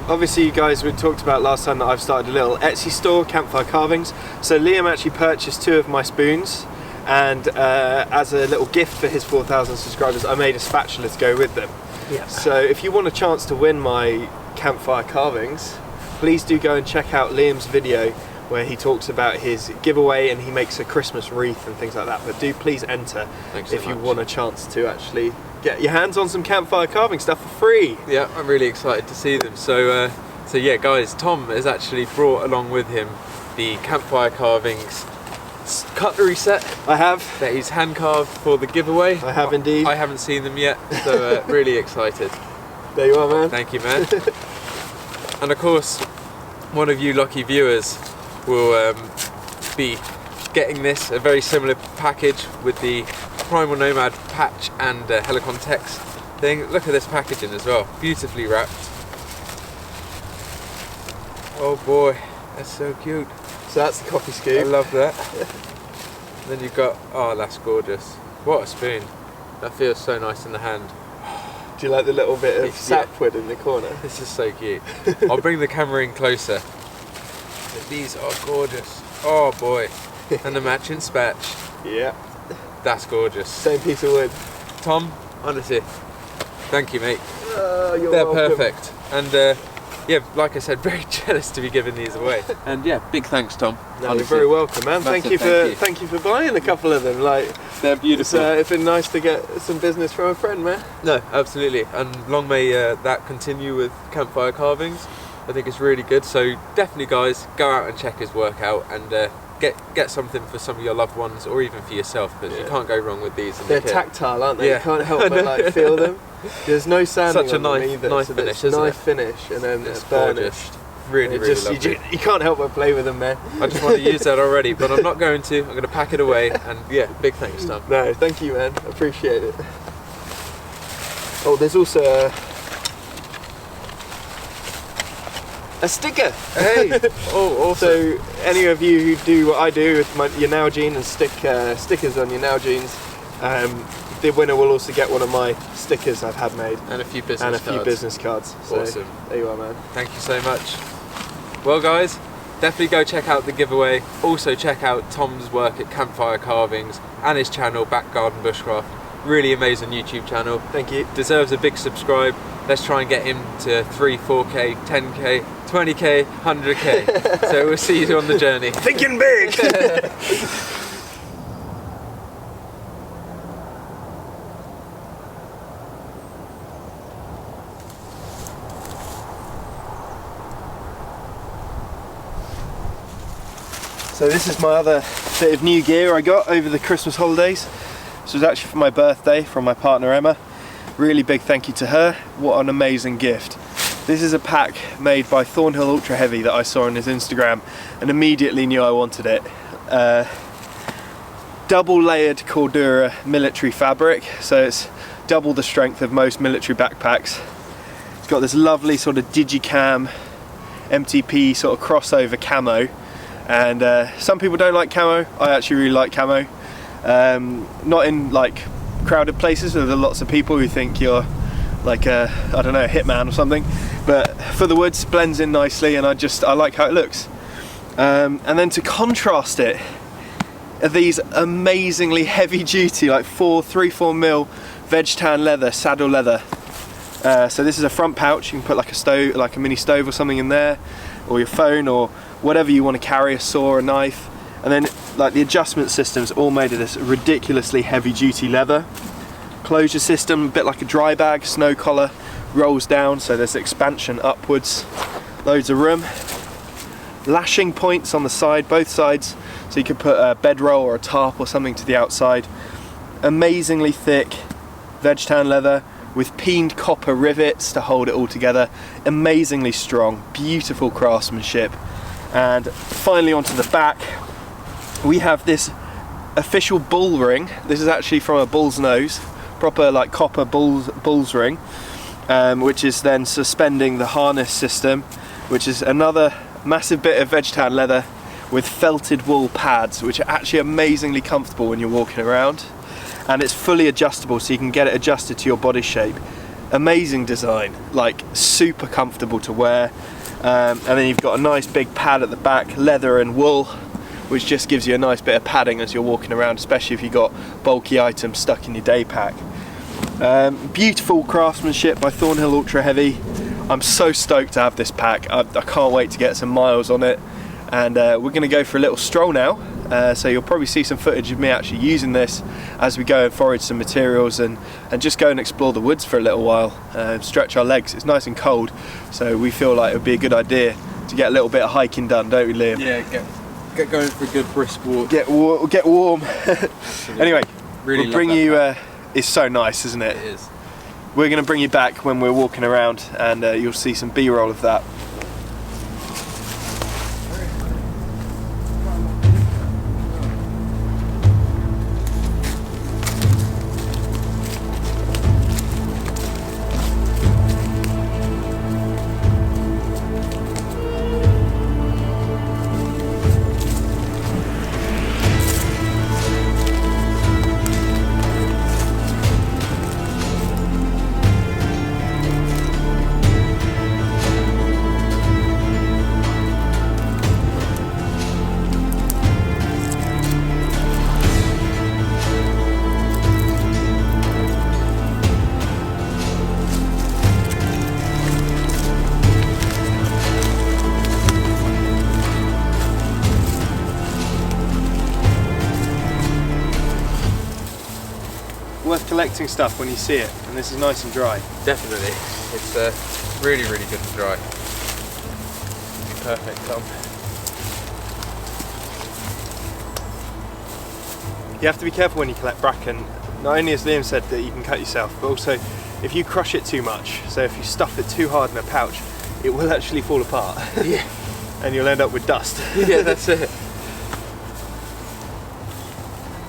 obviously you guys, we talked about last time that I've started a little Etsy store, Campfire Carvings. So Liam actually purchased 2 of my spoons, and as a little gift for his 4,000 subscribers, I made a spatula to go with them. Yeah. So if you want a chance to win my Campfire Carvings, please do go and check out Liam's video where he talks about his giveaway and he makes a Christmas wreath and things like that. But do please enter if you want a chance to actually get your hands on some Campfire Carving stuff for free. Yeah, I'm really excited to see them. So yeah, guys, Tom has actually brought along with him the Campfire Carvings cutlery set. I have. That he's hand carved for the giveaway. I have indeed. I haven't seen them yet, so really excited. There you are, man. Thank you, man. And of course, one of you lucky viewers will be getting this, a very similar package with the Primal Nomad patch and Helicon Tex thing. Look at this packaging as well, beautifully wrapped. Oh boy, that's so cute. So that's the coffee scoop. I love that. Then you've got, oh, that's gorgeous. What a spoon. That feels so nice in the hand. Do you like the little bit of sapwood in the corner? This is so cute. I'll bring the camera in closer. But these are gorgeous. Oh boy. And the matching spatch. Yeah. That's gorgeous. Same piece of wood. Tom, honestly, thank you, mate. You're They're welcome. perfect. And yeah, like I said, very jealous to be giving these away. And yeah, big thanks, Tom. No, you're very welcome, man. Thank you for buying a couple of them. Like, they're beautiful. It's been nice to get some business from a friend, man. No, absolutely, and long may that continue with Campfire Carvings. I think it's really good. So definitely, guys, go out and check his work out and get something for some of your loved ones or even for yourself, because you can't go wrong with these. They're tactile, aren't they? Yeah. You can't help but like feel them. There's no sanding on them either. Nice so finish, isn't it? Nice finish, and then it's burnished. Really lovely. You can't help but play with them, man. I just want to use that already, but I'm not going to. I'm going to pack it away, and yeah, big thanks, Tom. No, thank you, man. Appreciate it. Oh, there's also a sticker. Hey. Oh, awesome. So any of you who do what I do with your Nalgene and stick stickers on your Nalgenes, the winner will also get one of my stickers I've had made. And a few business cards. So awesome. There you are, man. Thank you so much. Well, guys, definitely go check out the giveaway. Also check out Tom's work at Campfire Carvings and his channel, Back Garden Bushcraft. Really amazing YouTube channel. Thank you. Deserves a big subscribe. Let's try and get him to 3, 4K, 10K, 20K, 100K. So we'll see you on the journey. Thinking big! So this is my other bit of new gear I got over the Christmas holidays. This was actually for my birthday from my partner Emma. Really big thank you to her. What an amazing gift. This is a pack made by Thornhill Ultra Heavy that I saw on his Instagram and immediately knew I wanted it. Double layered Cordura military fabric, so it's double the strength of most military backpacks. It's got this lovely sort of digicam MTP sort of crossover camo. And some people don't like camo. I actually really like camo. Not in like crowded places where there are lots of people who think you're like a, I don't know, a hitman or something. But for the woods, blends in nicely, and I like how it looks. And then to contrast it, are these amazingly heavy duty, like 3-4 mil veg tan leather, saddle leather. So this is a front pouch. You can put like a stove, like a mini stove or something in there, or your phone, or whatever you want to carry, a saw, a knife. And then like the adjustment system's all made of this ridiculously heavy duty leather. Closure system, a bit like a dry bag, snow collar, rolls down, so there's expansion upwards, loads of room. Lashing points on the side, both sides, so you could put a bedroll or a tarp or something to the outside. Amazingly thick veg tan leather with peened copper rivets to hold it all together. Amazingly strong, beautiful craftsmanship. And finally onto the back, we have this official bull ring. This is actually from a bull's nose, proper like copper bull's ring, which is then suspending the harness system, which is another massive bit of veg tan leather with felted wool pads, which are actually amazingly comfortable when you're walking around. And it's fully adjustable, so you can get it adjusted to your body shape. Amazing design, like super comfortable to wear. And then you've got a nice big pad at the back, leather and wool, which just gives you a nice bit of padding as you're walking around, especially if you've got bulky items stuck in your day pack. Beautiful craftsmanship by Thornhill Ultra Heavy. I'm so stoked to have this pack. I can't wait to get some miles on it. And we're going to go for a little stroll now. So you'll probably see some footage of me actually using this as we go and forage some materials and just go and explore the woods for a little while, stretch our legs. It's nice and cold, so we feel like it would be a good idea to get a little bit of hiking done, don't we, Liam? Yeah, get going for a good brisk walk. Get warm. Anyway, really we'll bring you, it's so nice, isn't it? It is. We're going to bring you back when we're walking around, and you'll see some B-roll of that. worth collecting stuff when you see it, and this is nice and dry. Definitely. It's really, really good and dry. Perfect, Tom. You have to be careful when you collect bracken. Not only as Liam said that you can cut yourself, but also if you crush it too much, so if you stuff it too hard in a pouch, it will actually fall apart. Yeah. And you'll end up with dust. Yeah, that's it.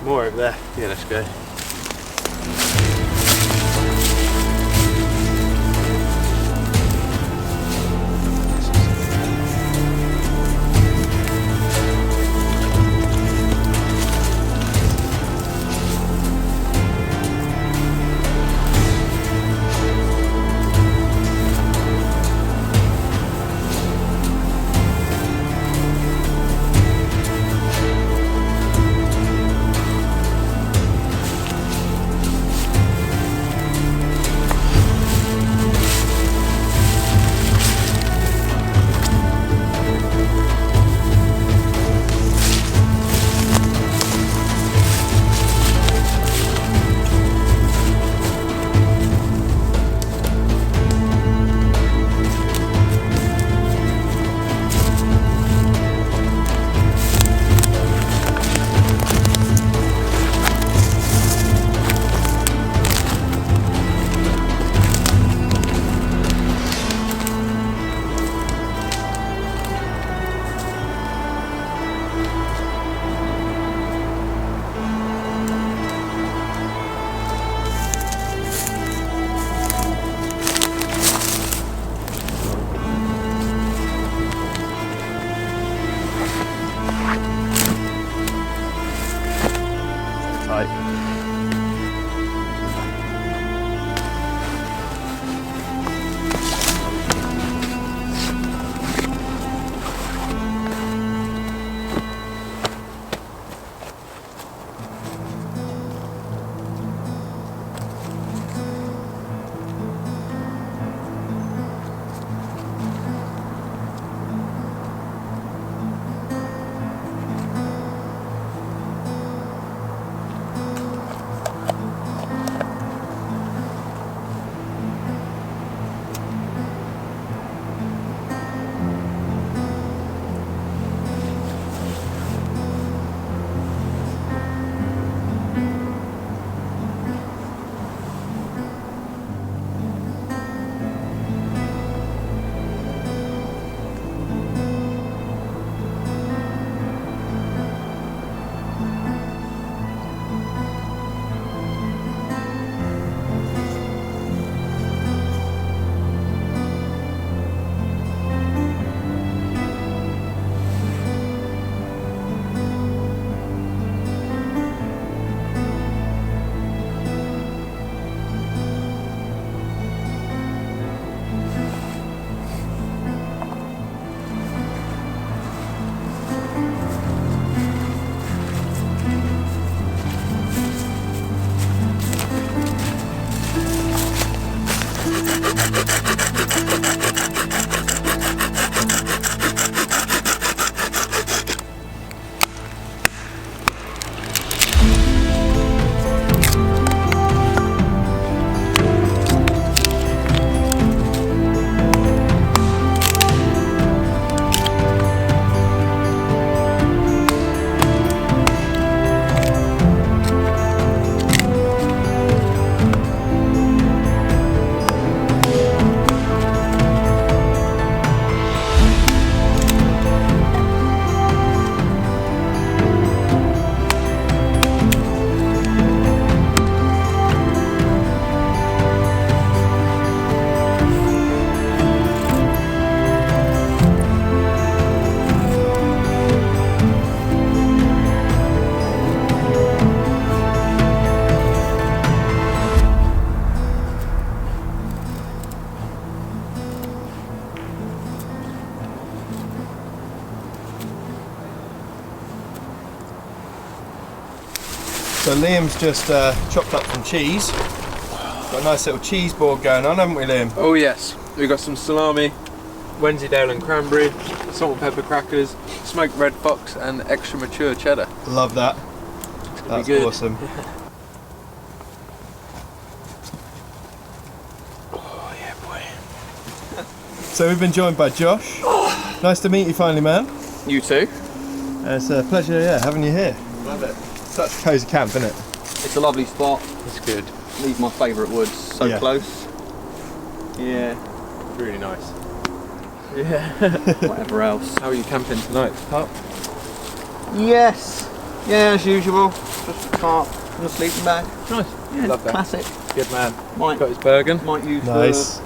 More over there. Yeah, let's go. So Liam's just chopped up some cheese. Got a nice little cheese board going on, haven't we, Liam? Oh yes, we've got some salami, Wensleydale and cranberry, salt and pepper crackers, smoked red fox and extra mature cheddar. Love that. That's good. awesome. So we've been joined by Josh. Nice to meet you finally, man. You too. It's a pleasure, having you here. Love it. Such a cosy camp, isn't it? It's a lovely spot. It's good. These are my favourite woods. So Yeah. close. Yeah. Really nice. Yeah. Whatever else. How are you camping tonight? Tarp? Yes. Yeah, as usual. Just a tarp and a sleeping bag. Nice. Yeah, Love that. classic. Good man. Might Got his Bergen. use Nice. the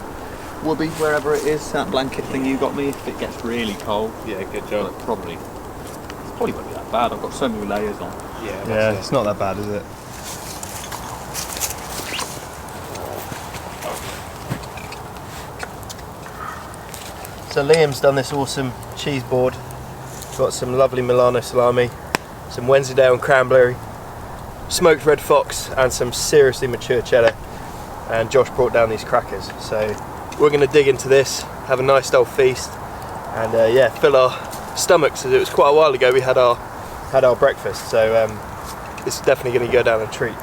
whoopee wherever it is. That blanket thing you got me. If it gets really cold, Yeah, good but job. it probably won't be that bad. I've got so many layers on. Yeah, it's not that bad, is it? So Liam's done this awesome cheese board. Got some lovely Milano salami, some Wensleydale and cranberry, smoked red fox, and some seriously mature cheddar. And Josh brought down these crackers. So we're going to dig into this, have a nice old feast, and fill our stomachs. As it was quite a while ago we had our breakfast. So this is definitely going to go down a treat.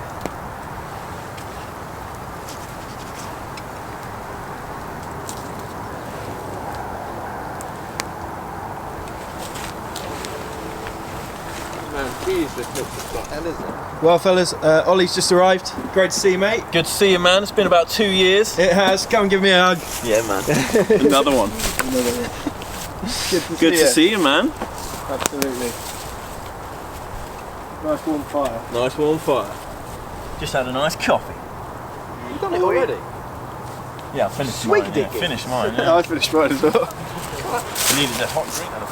Man, geez, this looks like hell, isn't it? Well, fellas, Ollie's just arrived. Great to see you, mate. Good to see you, man. It's been about 2 years. It has. Come and give me a hug. Yeah, man. Another one. Good to see you, man. Absolutely. Nice warm fire. Nice warm fire. Just had a nice coffee. You've done it already? Yeah, I finished Swig mine. digging. Finished mine. Yeah. I finished mine as well. I needed a hot drink and the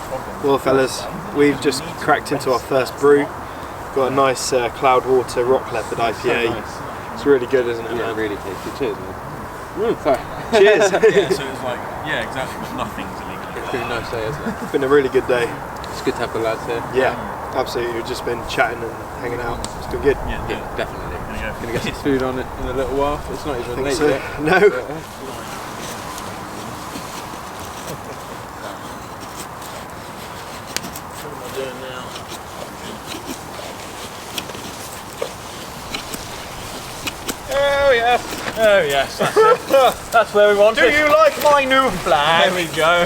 problem. Well, fellas, we've just cracked into our first brew. Got a nice Cloudwater Rock Leopard IPA. It's really good, isn't it, Yeah, man? really tasty. Cheers, man. Sorry. Cheers. Yeah, so it was like, yeah, exactly, but nothing's illegal. It's been a nice day, isn't it? It's been a really good day. It's good to have the lads here. Yeah, absolutely. We've just been chatting and hanging out. It's been good. Yeah, Yeah, definitely. There you Gonna get some food on it in a little while. It's not even I think late so. yet. No. What am I doing now? Oh yes, oh yes, that's it. That's where we want it. Do you like my new flag? There we go.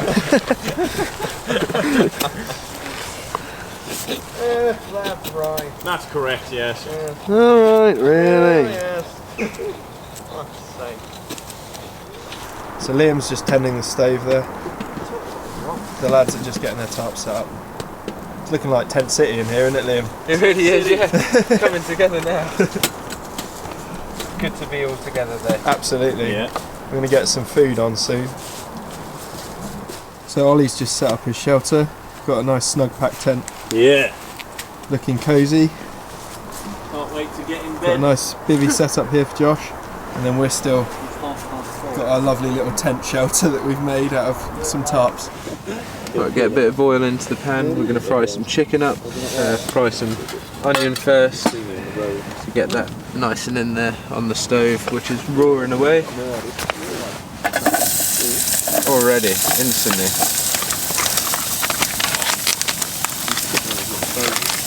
That's right. That's correct, yes. Alright, really? Yes. So Liam's just tending the stove there. The lads are just getting their tarps set up. It's looking like Tent City in here, isn't it, Liam? It really is, yeah. Coming together now. Good to be all together there. Absolutely. Yeah. We're going to get some food on soon. So Ollie's just set up his shelter. Got a nice snug pack tent, Yeah. looking cosy. Can't wait to get in Got a bed. nice bivvy set up here for Josh. And then we're still got our lovely little tent shelter that we've made out of some tarps. Right, get a bit of oil into the pan. We're going to fry some chicken up. Fry some onion first to get that nice and in there on the stove, which is roaring away. Already, instantly.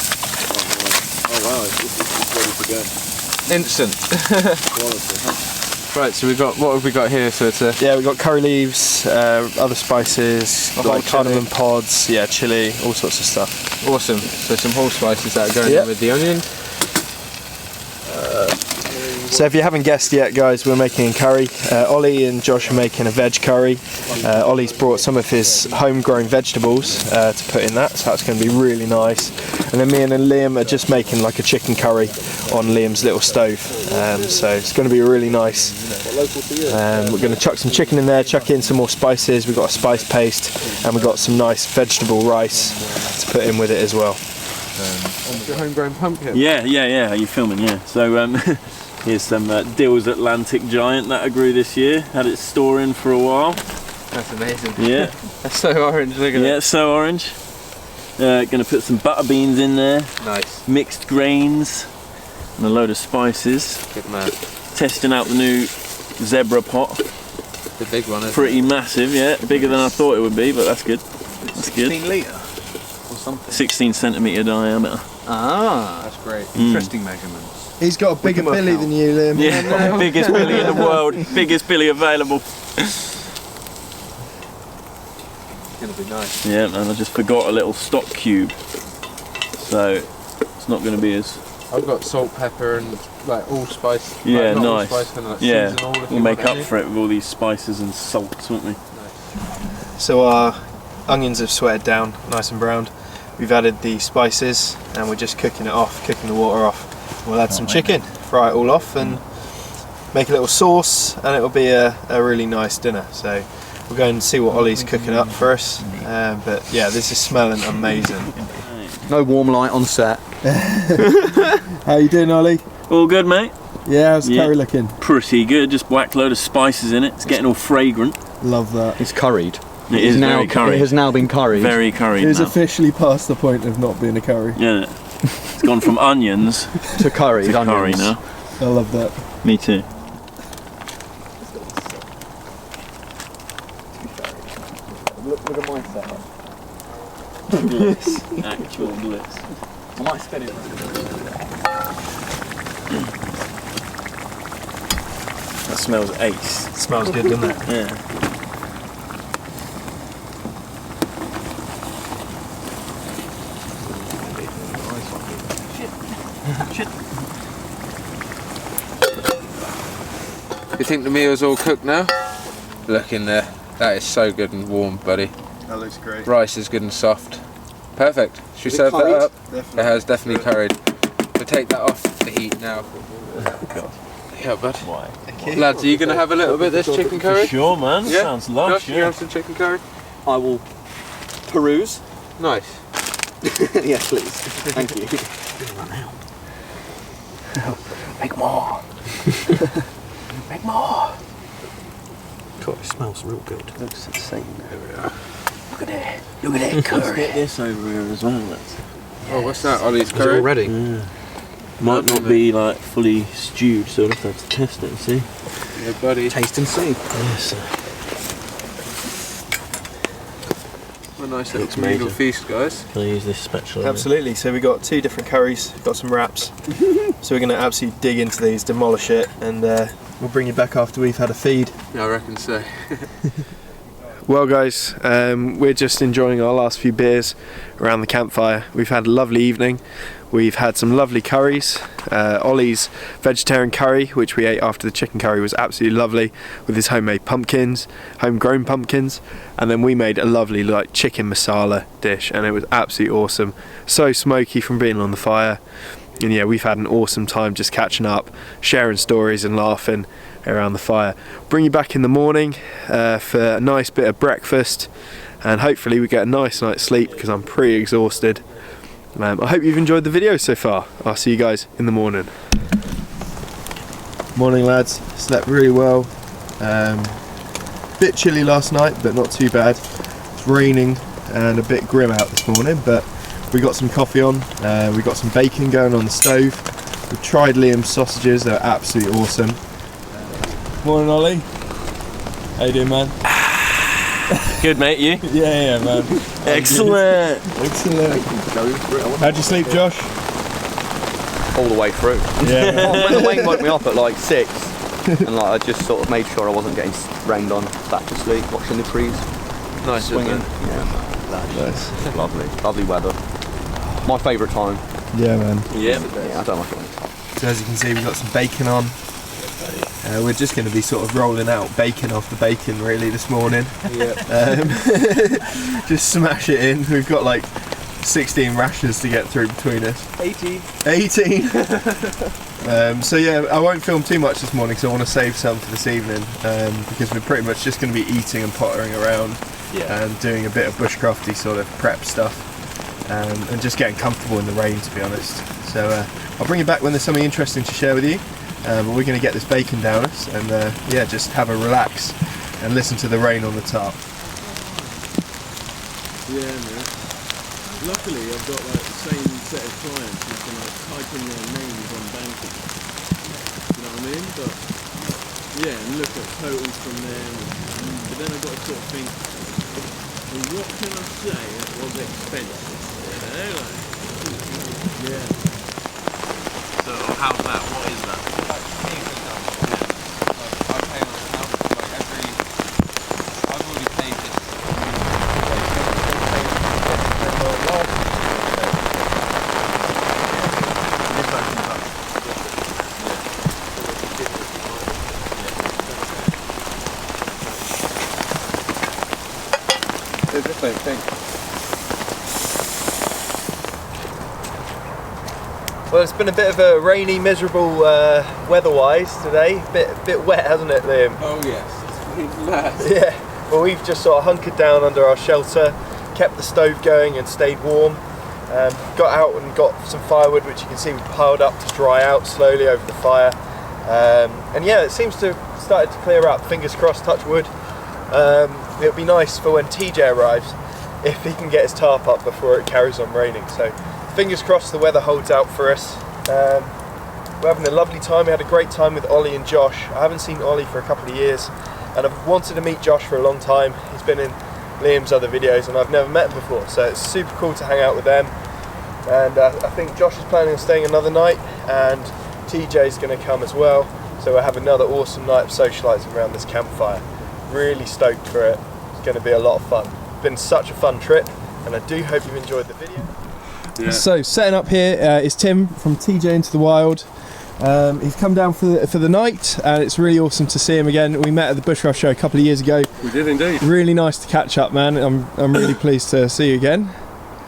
Oh wow, it's ready to go. Instant. Right, so what have we got here? So it's a Yeah, we've got curry leaves, other spices, whole like cardamom chilli. pods, yeah, chili, all sorts of stuff. awesome. So some whole spices that are going Yep. in with the onion. So if you haven't guessed yet, guys, we're making a curry. Ollie and Josh are making a veg curry. Ollie's brought some of his homegrown vegetables to put in that, so that's going to be really nice. And then me and Liam are just making like a chicken curry on Liam's little stove. So it's going to be really nice. We're going to chuck some chicken in there, chuck in some more spices. We've got a spice paste, and we've got some nice vegetable rice to put in with it as well. Your homegrown pumpkin. Yeah. Are you filming? Yeah. So here's some Dill's Atlantic Giant that I grew this year. Had it storing for a while. That's amazing. Yeah. That's so orange. Look at Yeah, it's so orange. Gonna put some butter beans in there, it. Nice. mixed grains, and a load of spices. Good man. Testing out the new zebra pot. The big one, isn't Pretty massive, yeah. Bigger than I thought it would be, but that's good. That's good. 16 litre or something. 16 centimetre diameter. Ah, That's great. interesting measurements. He's got a bigger billy than you, Liam. Yeah, biggest billy in the world, biggest billy available. gonna be nice. Yeah, man, I just forgot a little stock cube, so it's not going to be as... I've got salt, pepper and like allspice. Yeah, not nice. Allspice, kind of like Yeah, season all if we'll you make want up any. for it with all these spices and salts, won't we? So our onions have sweated down, nice and browned. We've added the spices and we're just cooking it off, cooking the water off. We'll add some chicken, fry it all off and make a little sauce, and it'll be a really nice dinner. So we'll go and see what Ollie's cooking up for us. But yeah, this is smelling amazing. No warm light on set. How you doing, Ollie? All good, mate? Yeah, how's the Yeah. curry looking? Pretty good, just whack load of spices in it. It's getting all fragrant. Love that. It's curried. It is now, very curried. It has now been curried. Very curried It is now. officially past the point of not being a curry. Yeah, it's gone from onions to curried to curry onions. now. I love that. Me too. Look at my setup. Bliss. Actual bliss. I might spin it. That smells ace. Smells good, doesn't it? Yeah. You think the meal's all cooked now? Look in there. That is so good and warm, buddy. That looks great. Rice is good and soft. Perfect. Should we Is it serve that curried? up? Definitely. It has definitely curried. We'll take that off the heat now. Yeah, bud. Why? Lads, are you going to have a little bit of this chicken curry? Sure, man. Yeah. Sounds lush. Josh, you Yeah. have some chicken curry? I will peruse. Nice. Yes, please. Thank you. Make more. Make more. God, it smells real good. Looks insane. Look at that. Look at that curry. Let's get this over here as well. Let's. Oh, what's that? Ollie's curry? Already? Might not be like fully stewed, so we'll have to test it and see. Yeah, buddy. Taste and see. Yes. A nice Looks little regal major. feast, guys. Can I use this spatula? Absolutely. So we got two different curries, got some wraps. So we're going to absolutely dig into these, demolish it, and we'll bring you back after we've had a feed. Yeah, I reckon so. Well guys, we're just enjoying our last few beers around the campfire. We've had a lovely evening. We've had some lovely curries. Ollie's vegetarian curry, which we ate after the chicken curry, was absolutely lovely with his homemade pumpkins, homegrown pumpkins. And then we made a lovely like chicken masala dish, and it was absolutely awesome. So smoky from being on the fire. And yeah, we've had an awesome time just catching up, sharing stories and laughing around the fire. Bring you back in the morning for a nice bit of breakfast, and hopefully we get a nice night's sleep because I'm pretty exhausted. I hope you've enjoyed the video so far. I'll see you guys in the morning. Morning lads, slept really well. Bit chilly last night, but not too bad. It's raining and a bit grim out this morning, but we got some coffee on. We got some bacon going on the stove. We tried Liam's sausages, they're absolutely awesome. Morning, Ollie. How you doing, man? Good, mate. You? Yeah, man. Excellent. Excellent. Going through it. How'd you sleep, Josh? All the way through. Yeah, man. When the rain woke me up at like 6, and like I just sort of made sure I wasn't getting rained on, back to sleep, watching the trees, Nice, isn't swinging. it? Yeah, Nice. lovely, lovely weather. My favourite time. Yeah, man. Yeah. Yeah, I don't like it. So as you can see, we've got some bacon on. We're just going to be sort of rolling out bacon after bacon really this morning. Just smash it in. We've got like 16 rashers to get through between us. 18. So yeah, I won't film too much this morning because I want to save some for this evening, because we're pretty much just going to be eating and pottering around and doing a bit of bushcrafty sort of prep stuff, and just getting comfortable in the rain, to be honest. So I'll bring you back when there's something interesting to share with you. But we're going to get this bacon down us and yeah, just have a relax and listen to the rain on the tarp. Yeah, man. Luckily, I've got like the same set of clients who can like type in their names on banking. You know what I mean? But yeah, and look at totals from them. But then I've got to sort of think, well, what can I say that was expensive? You know, like, yeah. So how's that? What is that? I've already paid this. same thing. Well, it's been a bit of a rainy, miserable weather-wise today. Bit wet, hasn't it, Liam? Oh yes, it's been mad. Yeah. Well, we've just sort of hunkered down under our shelter, kept the stove going and stayed warm. Got out and got some firewood, which you can see we piled up to dry out slowly over the fire. And yeah, it seems to have started to clear up. Fingers crossed, touch wood. It'll be nice for when TJ arrives, if he can get his tarp up before it carries on raining. So fingers crossed the weather holds out for us. We're having a lovely time. We had a great time with Ollie and Josh. I haven't seen Ollie for a couple of years, and I've wanted to meet Josh for a long time. He's been in Liam's other videos and I've never met him before, so it's super cool to hang out with them. And I think Josh is planning on staying another night, and TJ's going to come as well, so we'll have another awesome night of socialising around this campfire. Really stoked for it. It's going to be a lot of fun. It's been such a fun trip, and I do hope you've enjoyed the video. Yeah. So setting up here is Tim from TJ Into the Wild. He's come down for the night, and it's really awesome to see him again. We met at the Bushcraft show a couple of years ago. We did indeed. Really nice to catch up, man. I'm really pleased to see you again.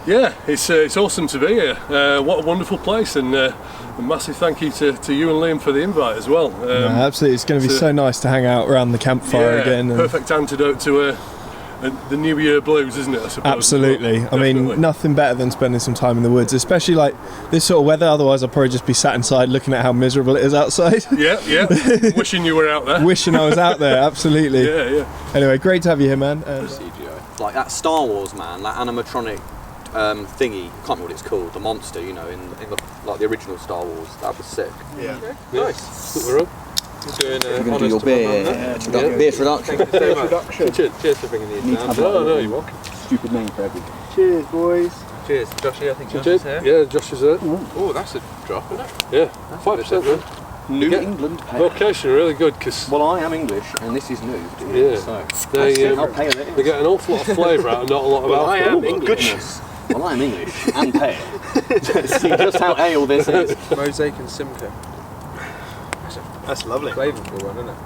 Yeah, it's awesome to be here. What a wonderful place, and a massive thank you to you and Liam for the invite as well. Absolutely, it's going to be so nice to hang out around the campfire again. And perfect antidote to the New Year blues, isn't it? I suppose. Absolutely. I mean, nothing better than spending some time in the woods, especially like this sort of weather. Otherwise, I'll probably just be sat inside looking at how miserable it is outside. Yeah. Wishing you were out there. Wishing I was out there. Absolutely. Yeah. Anyway, great to have you here, man. CGI. Like that Star Wars, man, that animatronic thingy, I can't remember what it's called, the monster, you know, in the, like the original Star Wars. That was sick. Yeah. Nice. Look, we're up. You're going to do your beer introduction. Cheers for bringing these down. No, you're welcome. Stupid name for everything. Cheers, boys. Cheers, Joshy. I think Josh is here. Yeah, Josh is there. Oh, that's a drop, isn't it? Yeah, 5% then. New England pale. Location really good because Well, I am English, and this is new. Yeah. So they how pale it is. they get an awful lot of flavour out and not a lot of alcohol. I am but- English. Well, I'm English and pale. See just how ale this is. Mosaic and Simcoe. That's lovely. Flavourful one, isn't it?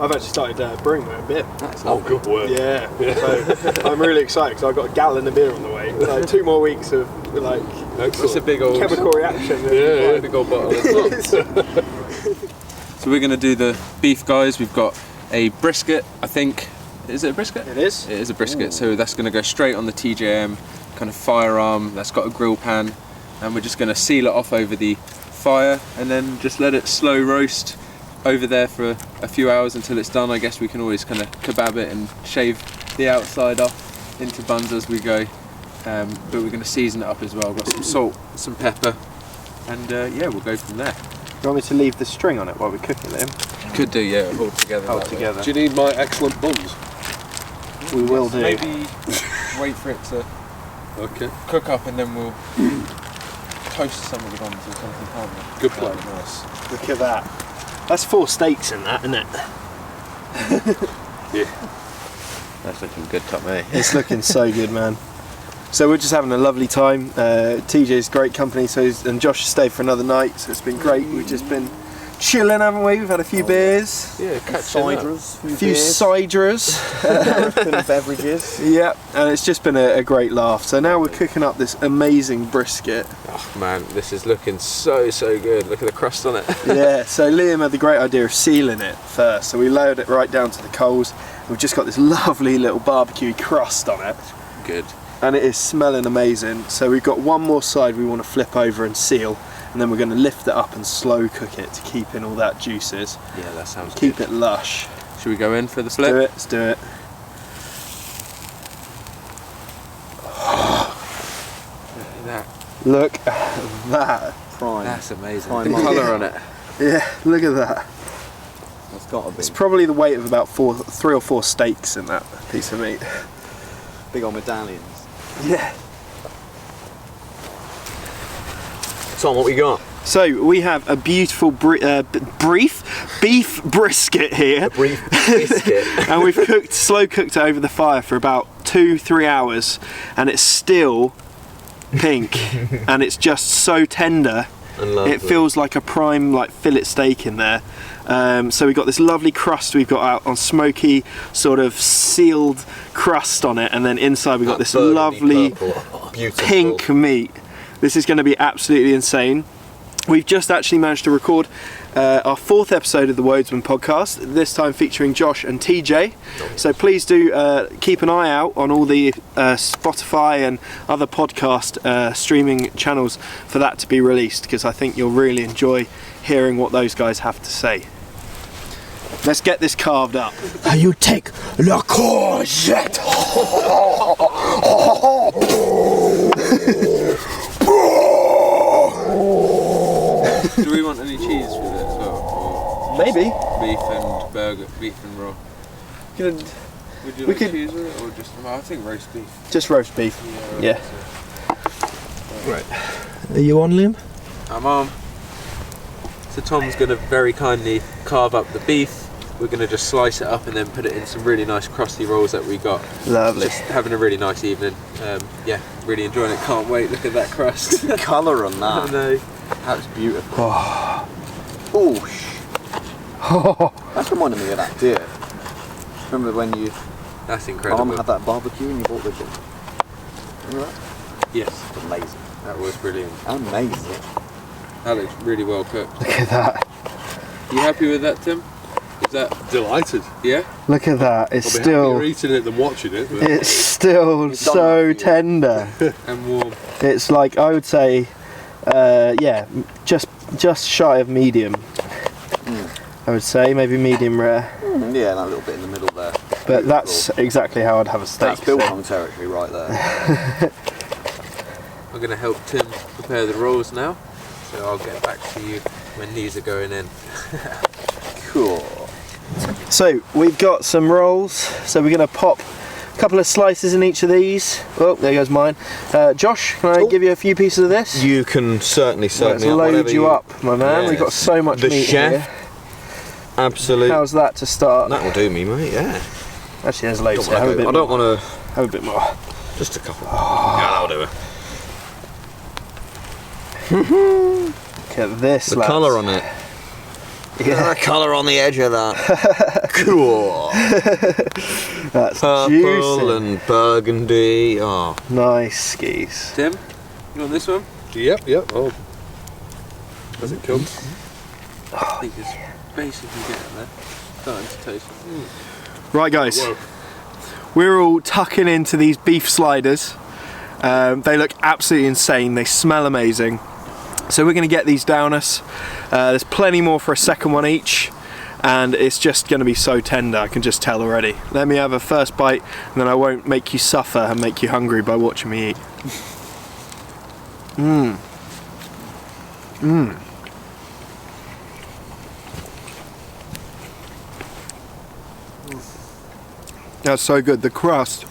I've actually started brewing my own beer. That's Oh, lovely. good work. Yeah. So I'm really excited because I've got a gallon of beer on the way. Like 2 more weeks of like It's a big old chemical reaction. Yeah. big old bottle. So we're going to do the beef, guys. We've got a brisket, I think. Is it a brisket? It is. It is a brisket. So that's going to go straight on the TJM kind of firearm. That's got a grill pan, and we're just going to seal it off over the fire and then just let it slow roast over there for a few hours until it's done. I guess we can always kind of kebab it and shave the outside off into buns as we go. But we're going to season it up as well. We've got some salt, some pepper, and yeah, we'll go from there. Do you want me to leave the string on it while we cook it, Liam? Could do, yeah, all together. All that way. together. Do you need my excellent buns? We will do. Maybe wait for it to Okay. cook up and then we'll toast some of the buns or something, can't we? Good plan. That'd be nice. Look at that. That's 4 steaks in that, isn't it? Yeah. That's looking good, top mate. It's looking so good, man. So we're just having a lovely time. TJ's great company, and Josh has stayed for another night, so it's been great. We've just been chilling, haven't we? We've had a few beers, Yeah, catch Ciders. a few ciders. beverages. Yeah, and it's just been a great laugh. So now we're cooking up this amazing brisket. Oh man, this is looking so good. Look at the crust on it. Yeah, so Liam had the great idea of sealing it first. So we lowered it right down to the coals. We've just got this lovely little barbecue crust on it. Good. And it is smelling amazing. So we've got one more side we want to flip over and seal, and then we're going to lift it up and slow cook it to keep in all that juices. Yeah, that sounds Keep good. it lush. Should we go in for the Do flip? it, let's do it. Look at that. Look at that. Prime. That's amazing. Prime The colour on it. Yeah, look at that. That's got to be. It's probably the weight of about 3 or 4 steaks in that piece of meat. Big old medallions. Yeah. Tom, what we got? So we have a beautiful beef brisket here. Brief biscuit. And we've slow cooked it over the fire for about 2-3 hours, and it's still pink and it's just so tender. It feels like a prime like fillet steak in there. So we've got this lovely crust we've got out on smoky sort of sealed crust on it, and then inside we've got this lovely pink meat. This is going to be absolutely insane. We've just actually managed to record our 4th episode of the Wodesman podcast, this time featuring Josh and TJ. So please do keep an eye out on all the Spotify and other podcast streaming channels for that to be released, because I think you'll really enjoy hearing what those guys have to say. Let's get this carved up. You take la courgette. Do we want any cheese with it as well? Or Maybe. Beef and raw? Good. Would you We like could- cheese with it, or just? I think roast beef. Just roast beef. Yeah. Right. Are you on, Liam? I'm on. So Tom's going to very kindly carve up the beef. We're going to just slice it up and then put it in some really nice crusty rolls that we got. Lovely. Just having a really nice evening. Yeah, really enjoying it. Can't wait. Look at that crust. Colour on I that. know. That's beautiful. Oh, That's reminding me of that deer. Remember when you That's incredible. had that barbecue and you bought the deer? Remember that? Yes, Amazing. that was brilliant. Amazing. That looks really well cooked. Look at that. You happy with that, Tim? Is that Delighted. yeah? Look at that. It's I'll be still. happier eating it than watching it. But It's still You've done so that. tender. And warm. It's like, I would say, yeah, just shy of medium. I would say maybe medium rare, Yeah, that little bit in the middle there. but that's exactly how I'd have a steak. That's biltong territory right there. I'm going to help Tim prepare the rolls now, so I'll get back to you when these are going in. Cool. So we've got some rolls. So we're going to pop a couple of slices in each of these. Oh, there goes mine. Josh, can I give you a few pieces of this? Oh. You can certainly Let's load you up, my man. Yeah. We've got so much The meat chef. here. Absolutely. How's that to start? That will do me, mate. Yeah. Actually, there's loads. I don't want to. Have a bit more. Just a couple. Yeah, that'll do it. Look at this. The lads. colour on it. Yeah, The colour on the edge of that. Cool. that's Purple juicy. and burgundy. Oh. Nice skis. Tim, you want this one? yep. Oh. As it comes. I think it's basically getting there. Starting to taste. Right, guys. Whoa. We're all tucking into these beef sliders. They look absolutely insane. They smell amazing. So we're going to get these down us. There's plenty more for a second one each, and it's just going to be so tender. I can just tell already. Let me have a first bite, and then I won't make you suffer and make you hungry by watching me eat. That's so good. The crust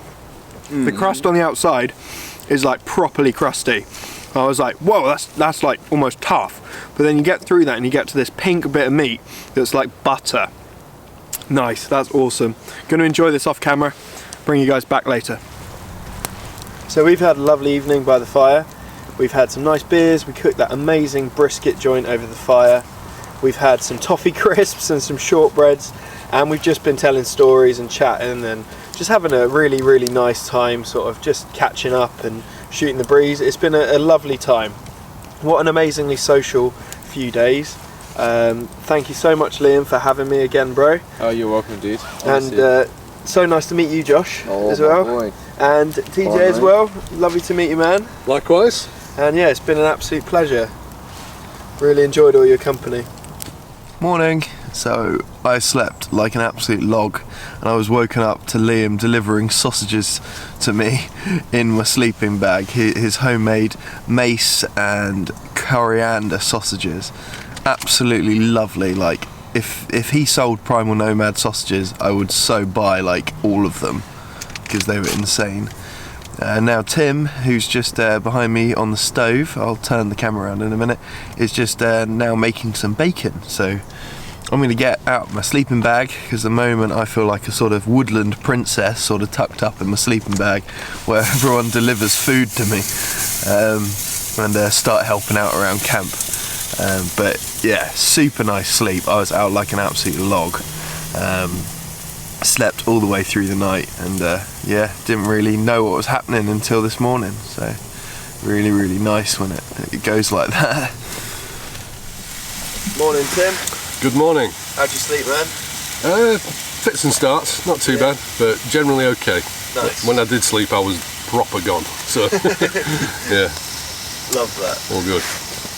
on the outside is like properly crusty. I was like, whoa, that's like almost tough. But then you get through that and you get to this pink bit of meat that's like butter. Nice, that's awesome. Going to enjoy this off camera. Bring you guys back later. So we've had a lovely evening by the fire. We've had some nice beers. We cooked that amazing brisket joint over the fire. We've had some toffee crisps and some shortbreads. And we've just been telling stories and chatting and just having a really, really nice time, sort of just catching up and shooting the breeze. It's been a lovely time. What an amazingly social few days. Thank you so much, Liam, for having me again, bro. Oh, you're welcome, dude. And so nice to meet you, Josh, as well. Boy. And TJ Bye, as mate. well. Lovely to meet you, man. Likewise. And yeah, it's been an absolute pleasure. Really enjoyed all your company. Morning. So I slept like an absolute log, and I was woken up to Liam delivering sausages to me in my sleeping bag. His homemade mace and coriander sausages, absolutely lovely. Like if he sold Primal Nomad sausages, I would so buy like all of them because they were insane. Now Tim, who's just behind me on the stove, I'll turn the camera around in a minute, is just now making some bacon. So I'm going to get out my sleeping bag, because at the moment I feel like a sort of woodland princess, sort of tucked up in my sleeping bag, where everyone delivers food to me, and start helping out around camp. But yeah, super nice sleep. I was out like an absolute log. Slept all the way through the night, and yeah, didn't really know what was happening until this morning. So really, really nice when it goes like that. Morning, Tim. Good morning. How'd you sleep, man? Fits and starts, not too bad, but generally okay. Nice. When I did sleep, I was proper gone. So yeah, Love that. all good.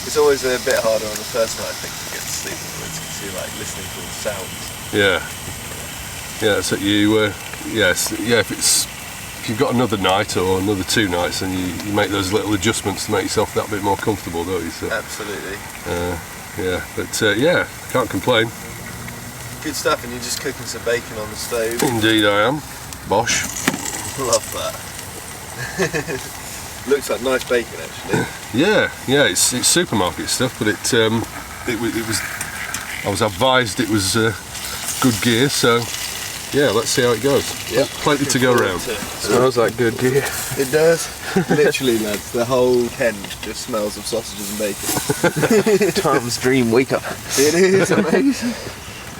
It's always a bit harder on the first night, I think, to get to sleep in the woods because you're like listening to all the sounds. Yeah, so you if you've got another night or another 2 nights, and you make those little adjustments to make yourself that bit more comfortable, don't you? So, Absolutely. yeah, but yeah, can't complain. Good stuff, and you're just cooking some bacon on the stove. Indeed I am. Bosh. Love that. Looks like nice bacon, actually. Yeah, it's supermarket stuff, but it was. I was advised it was good gear, so yeah, let's see how it goes. Yep. Plenty to go around. Smells like good gear. It does. Literally, lads, the whole tent just smells of sausages and bacon. Tom's dream wake up. It is amazing.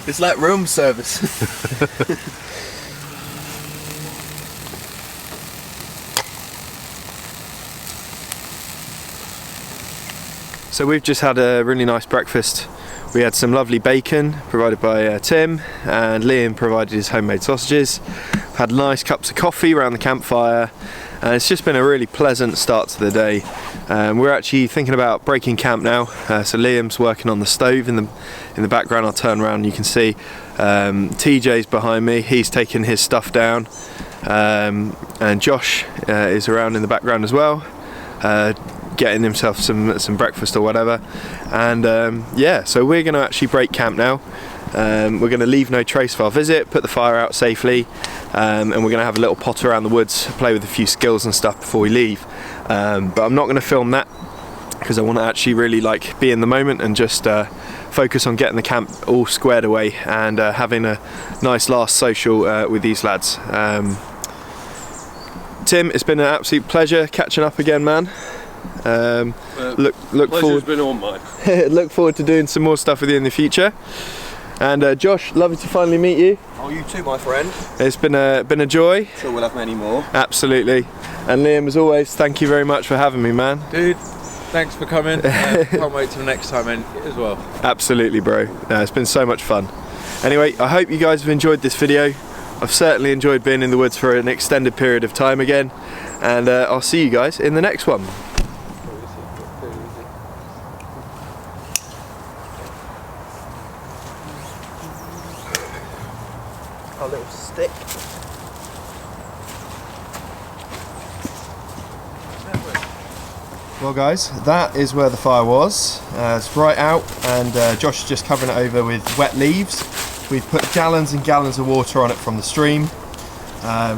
It's like room service. So we've just had a really nice breakfast. We had some lovely bacon provided by Tim, and Liam provided his homemade sausages. We've had nice cups of coffee around the campfire, and it's just been a really pleasant start to the day. We're actually thinking about breaking camp now. So Liam's working on the stove in the background. I'll turn around and you can see TJ's behind me. He's taking his stuff down, and Josh is around in the background as well, getting himself some breakfast or whatever. And yeah, so we're going to actually break camp now. We're going to leave no trace of our visit, put the fire out safely, and we're going to have a little potter around the woods, play with a few skills and stuff before we leave. But I'm not going to film that because I want to actually really like be in the moment and just focus on getting the camp all squared away and having a nice last social with these lads. Tim, it's been an absolute pleasure catching up again, man. Look forward. Been all mine. Look forward to doing some more stuff with you in the future. And Josh, lovely to finally meet you. Oh, you too, my friend. It's been a joy. Sure, we'll have many more. Absolutely. And Liam, as always, thank you very much for having me, man. Dude, thanks for coming. Can't wait till next time as well. Absolutely, bro. It's been so much fun. Anyway, I hope you guys have enjoyed this video. I've certainly enjoyed being in the woods for an extended period of time again, and I'll see you guys in the next one. Our little stick. Well guys, that is where the fire was. It's right out, and Josh is just covering it over with wet leaves. We've put gallons and gallons of water on it from the stream,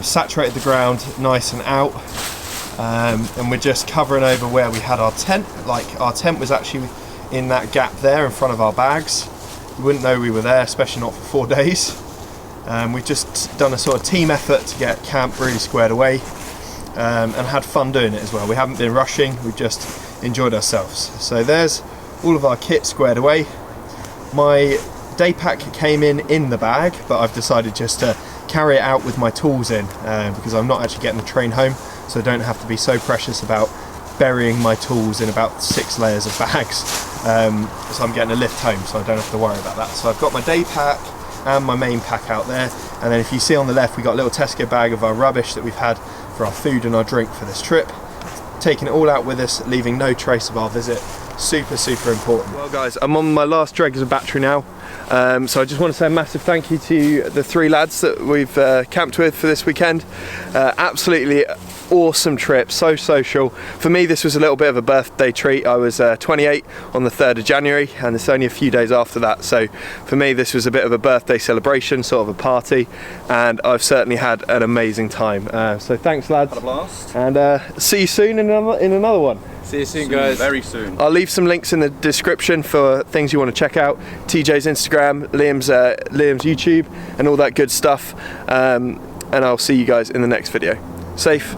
saturated the ground nice and out, and we're just covering over where we had our tent. Like, our tent was actually in that gap there in front of our bags. You wouldn't know we were there, especially not for 4 days. We've just done a sort of team effort to get camp really squared away, and had fun doing it as well. We haven't been rushing, we've just enjoyed ourselves. So there's all of our kit squared away. My day pack came in the bag, but I've decided just to carry it out with my tools in, because I'm not actually getting the train home, so I don't have to be so precious about burying my tools in about 6 layers of bags. So I'm getting a lift home, so I don't have to worry about that. So I've got my day pack and my main pack out there, and then if you see on the left, we got a little Tesco bag of our rubbish that we've had for our food and our drink for this trip. Taking it all out with us, leaving no trace of our visit. Super, super important. Well guys, I'm on my last dregs of battery now, so I just want to say a massive thank you to the 3 lads that we've camped with for this weekend. Absolutely awesome trip, so social. For me, this was a little bit of a birthday treat. I was 28 on the 3rd of January, and it's only a few days after that, so for me this was a bit of a birthday celebration, sort of a party, and I've certainly had an amazing time. So thanks lads. Had a blast. And see you soon in another one. See you soon, guys. Very soon. I'll leave some links in the description for things you want to check out. TJ's Instagram, Liam's YouTube, and all that good stuff. And I'll see you guys in the next video. Safe.